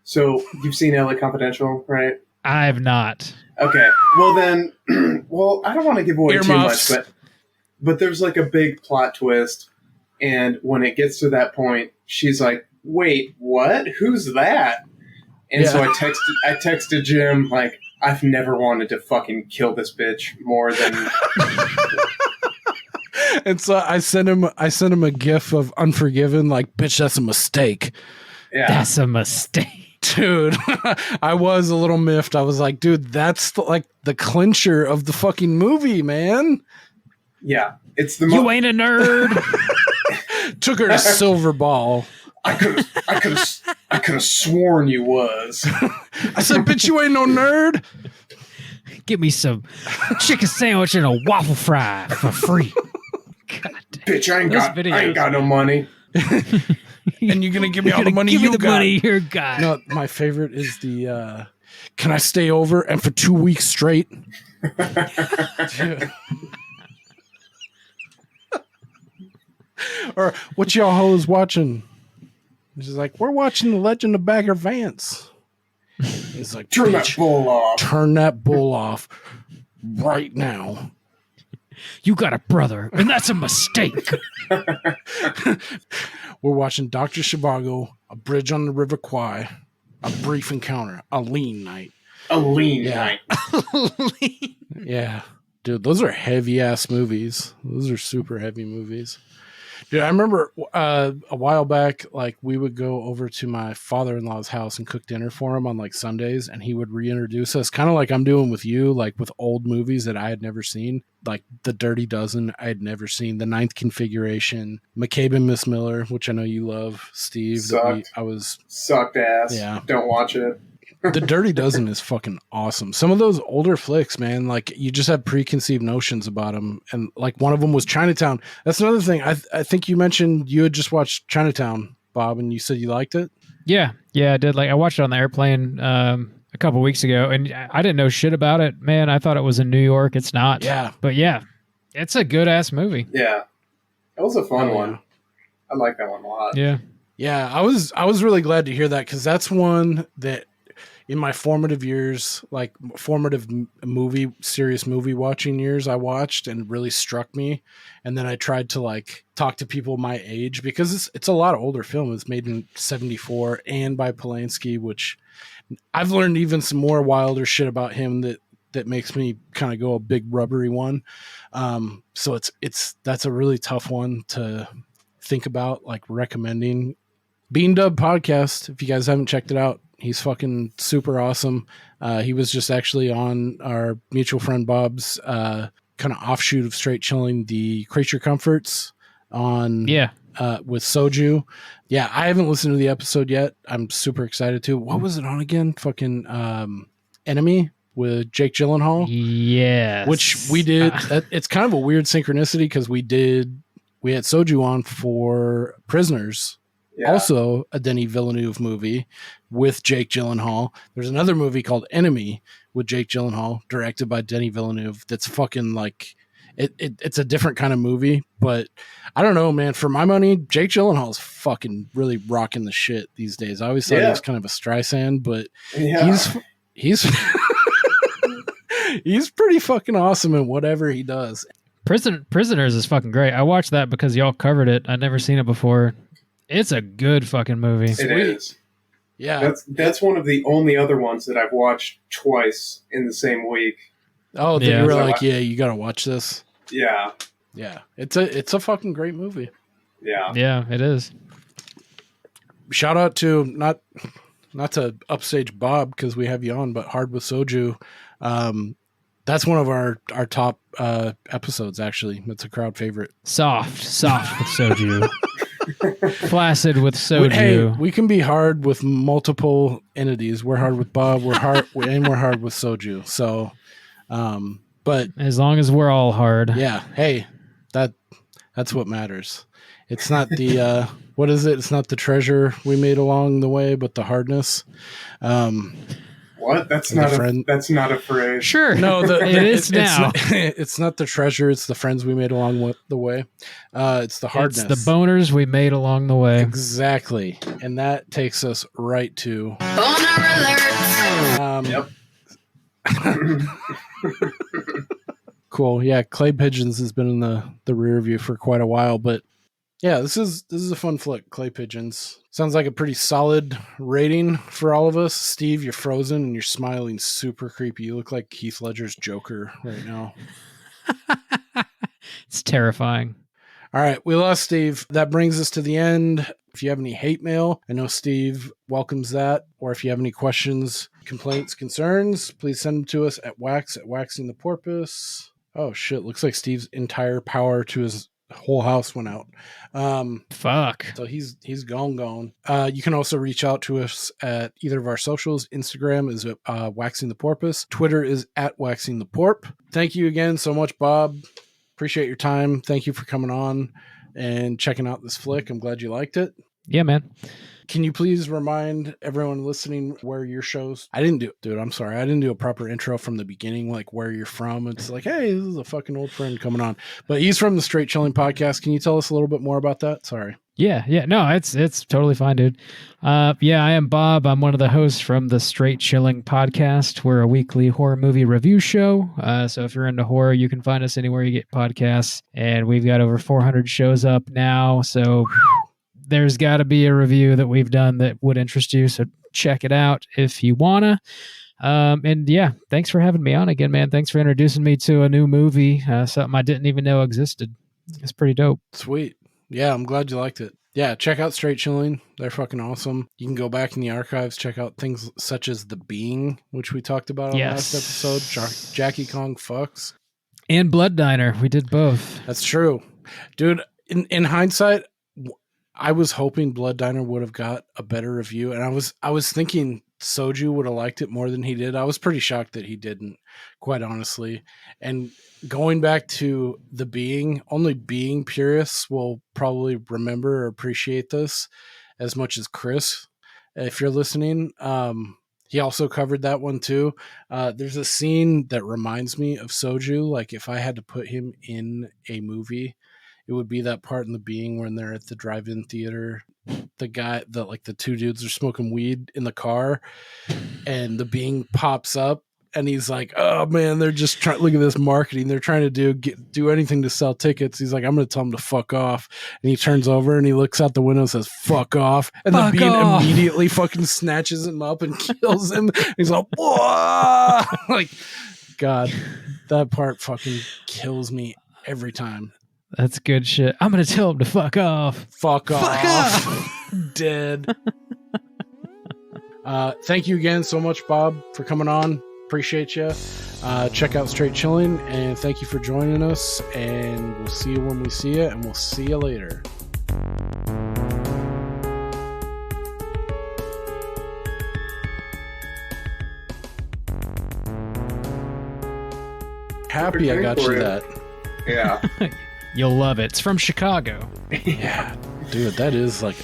So you've seen LA Confidential, right? I have not. Okay. Well then, I don't want to give away Earmuffs. too much, but there's like a big plot twist, and when it gets to that point, she's like, "Wait, what? Who's that?" And so I texted Jim like, I've never wanted to fucking kill this bitch more than. And so I sent him a gif of Unforgiven, like, bitch, that's a mistake. Yeah, that's a mistake, dude. I was a little miffed. I was like, dude, that's the clincher of the fucking movie, man. Yeah, it's the. You ain't a nerd. Took her to Silver Ball. I could have sworn you was. I said, bitch, you ain't no nerd. Give me some chicken sandwich and a waffle fry for free. God damn. Bitch, I ain't got no money. And you're gonna give me all the money you got. Money you got. No, my favorite is the can I stay over and for 2 weeks straight? Or what y'all hoes watching? She's like, we're watching The Legend of Bagger Vance. He's like, turn that bull off. Turn that bull off right now. You got a brother, and that's a mistake. We're watching Dr. Zhivago, A Bridge on the River Kwai, A Brief Encounter, A Lean Night. A lean night. Yeah. Dude, those are heavy ass movies. Those are super heavy movies. Dude, I remember a while back, like we would go over to my father-in-law's house and cook dinner for him on like Sundays, and he would reintroduce us, kind of like I'm doing with you, like with old movies that I had never seen, like The Dirty Dozen I had never seen, The Ninth Configuration, McCabe and Miss Miller, which I know you love, Steve. Sucked ass. Yeah. Don't watch it. The Dirty Dozen is fucking awesome. Some of those older flicks, man, like you just have preconceived notions about them. And like one of them was Chinatown. That's another thing. I think you mentioned you had just watched Chinatown, Bob, and you said you liked it. Yeah, I did. Like I watched it on the airplane a couple weeks ago, and I didn't know shit about it. Man, I thought it was in New York. It's not. Yeah, but yeah, it's a good ass movie. Yeah, that was a fun one. I like that one a lot. Yeah. I was really glad to hear that, because that's one that in my formative years, like formative serious movie watching years, I watched and really struck me. And then I tried to like talk to people my age, because it's a lot of older film. It's made in 74 and by Polanski, which I've learned even some more wilder shit about him that makes me kind of go a big rubbery one. So that's a really tough one to think about, like recommending. Bean Dub Podcast, if you guys haven't checked it out, he's fucking super awesome. He was just actually on our mutual friend Bob's kind of offshoot of Straight Chilling, the Creature Comforts on with Soju. Yeah, I haven't listened to the episode yet. I'm super excited to. What was it on again? Fucking Enemy with Jake Gyllenhaal. Yes. Which we did. It's kind of a weird synchronicity, because we had Soju on for Prisoners. Yeah. Also a Denis Villeneuve movie with Jake Gyllenhaal. There's another movie called Enemy with Jake Gyllenhaal, directed by Denis Villeneuve. That's fucking like, it's a different kind of movie, but I don't know, man. For my money, Jake Gyllenhaal is fucking really rocking the shit these days. I always thought he was kind of a Streisand, but he's he's pretty fucking awesome in whatever he does. Prisoners is fucking great. I watched that because y'all covered it. I'd never seen it before. It's a good fucking movie. It is. Yeah. That's one of the only other ones that I've watched twice in the same week. Oh, yeah. You were like, yeah, you got to watch this. Yeah. Yeah. It's a fucking great movie. Yeah. Yeah, it is. Shout out to not to upstage Bob because we have you on, but Hard with Soju. That's one of our top episodes, actually. It's a crowd favorite. Soft with Soju. Flaccid with Soju. Hey, we can be hard with multiple entities. We're hard with Bob. We're hard with Soju. So, but as long as we're all hard, yeah. Hey, that's what matters. It's not the what is it? It's not the treasure we made along the way, but the hardness. What? That's not a phrase. Sure. No, it is now. It's not the treasure. It's the friends we made along the way. It's the hardness. It's the boners we made along the way. Exactly. And that takes us right to Boner alert. Yep. Cool. Yeah, Clay Pigeons has been in the rear view for quite a while, but yeah, this is a fun flick. Clay Pigeons sounds like a pretty solid rating for all of us. Steve, you're frozen and you're smiling super creepy. You look like Heath Ledger's Joker right now. It's terrifying. All right, we lost Steve. That brings us to the end. If you have any hate mail, I know Steve welcomes that. Or if you have any questions, complaints, concerns, please send them to us at waxing the porpoise. Oh shit! Looks like Steve's entire power to his whole house went out. Fuck. So he's gone. You can also reach out to us at either of our socials. Instagram is Waxing the Porpoise. Twitter is at Waxing the Porp. Thank you again so much, Bob. Appreciate your time. Thank you for coming on and checking out this flick. I'm glad you liked it. Yeah, man. Can you please remind everyone listening where your shows? I didn't do I'm sorry. I didn't do a proper intro from the beginning, like where you're from. It's like, hey, this is a fucking old friend coming on. But he's from the Straight Chilling Podcast. Can you tell us a little bit more about that? Sorry. Yeah. No, it's totally fine, dude. Yeah, I am Bob. I'm one of the hosts from the Straight Chilling Podcast. We're a weekly horror movie review show. So if you're into horror, you can find us anywhere you get podcasts. And we've got over 400 shows up now. So there's got to be a review that we've done that would interest you. So check it out if you wanna. And yeah, thanks for having me on again, man. Thanks for introducing me to a new movie, something I didn't even know existed. It's pretty dope. Sweet. Yeah, I'm glad you liked it. Yeah, check out Straight Chilling. They're fucking awesome. You can go back in the archives, check out things such as The Being, which we talked about on last episode. Jackie Kong fucks. And Blood Diner. We did both. That's true. Dude, in hindsight, I was hoping Blood Diner would have got a better review, and I was thinking Soju would have liked it more than he did. I was pretty shocked that he didn't, quite honestly. And going back to The Being, only Being purists will probably remember or appreciate this as much as Chris, if you're listening. He also covered that one too. There's a scene that reminds me of Soju. Like if I had to put him in a movie, it would be that part in The Being when they're at the drive-in theater. The two dudes are smoking weed in the car, and The Being pops up, and he's like, "Oh man, they're just trying. Look at this marketing. They're trying to do anything to sell tickets." He's like, "I'm going to tell them to fuck off." And he turns over and he looks out the window and says, "Fuck off!" And The Being immediately fucking snatches him up and kills him. He's like, "Whoa!" Like, God, that part fucking kills me every time. That's good shit. I'm going to tell him to fuck off. Fuck off. Dead. Thank you again so much, Bob, for coming on. Appreciate you. Check out Straight Chilling, and thank you for joining us. And we'll see you when we see you, and we'll see you later. Happy I got you that. Yeah. You'll love it. It's from Chicago. Yeah, dude, that is like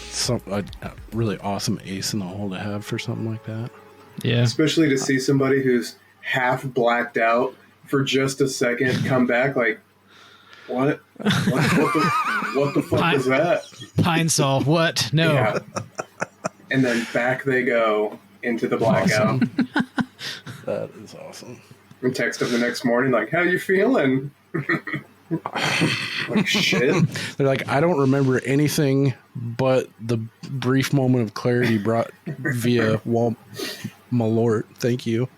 a really awesome ace in the hole to have for something like that. Yeah. Especially to see somebody who's half blacked out for just a second come back like, what the fuck is that? Pine Sol, what? No. Yeah. And then back they go into the blackout. Awesome. That is awesome. And text them the next morning like, how you feeling? Like shit. They're like, I don't remember anything but the brief moment of clarity brought via Malort. Thank you.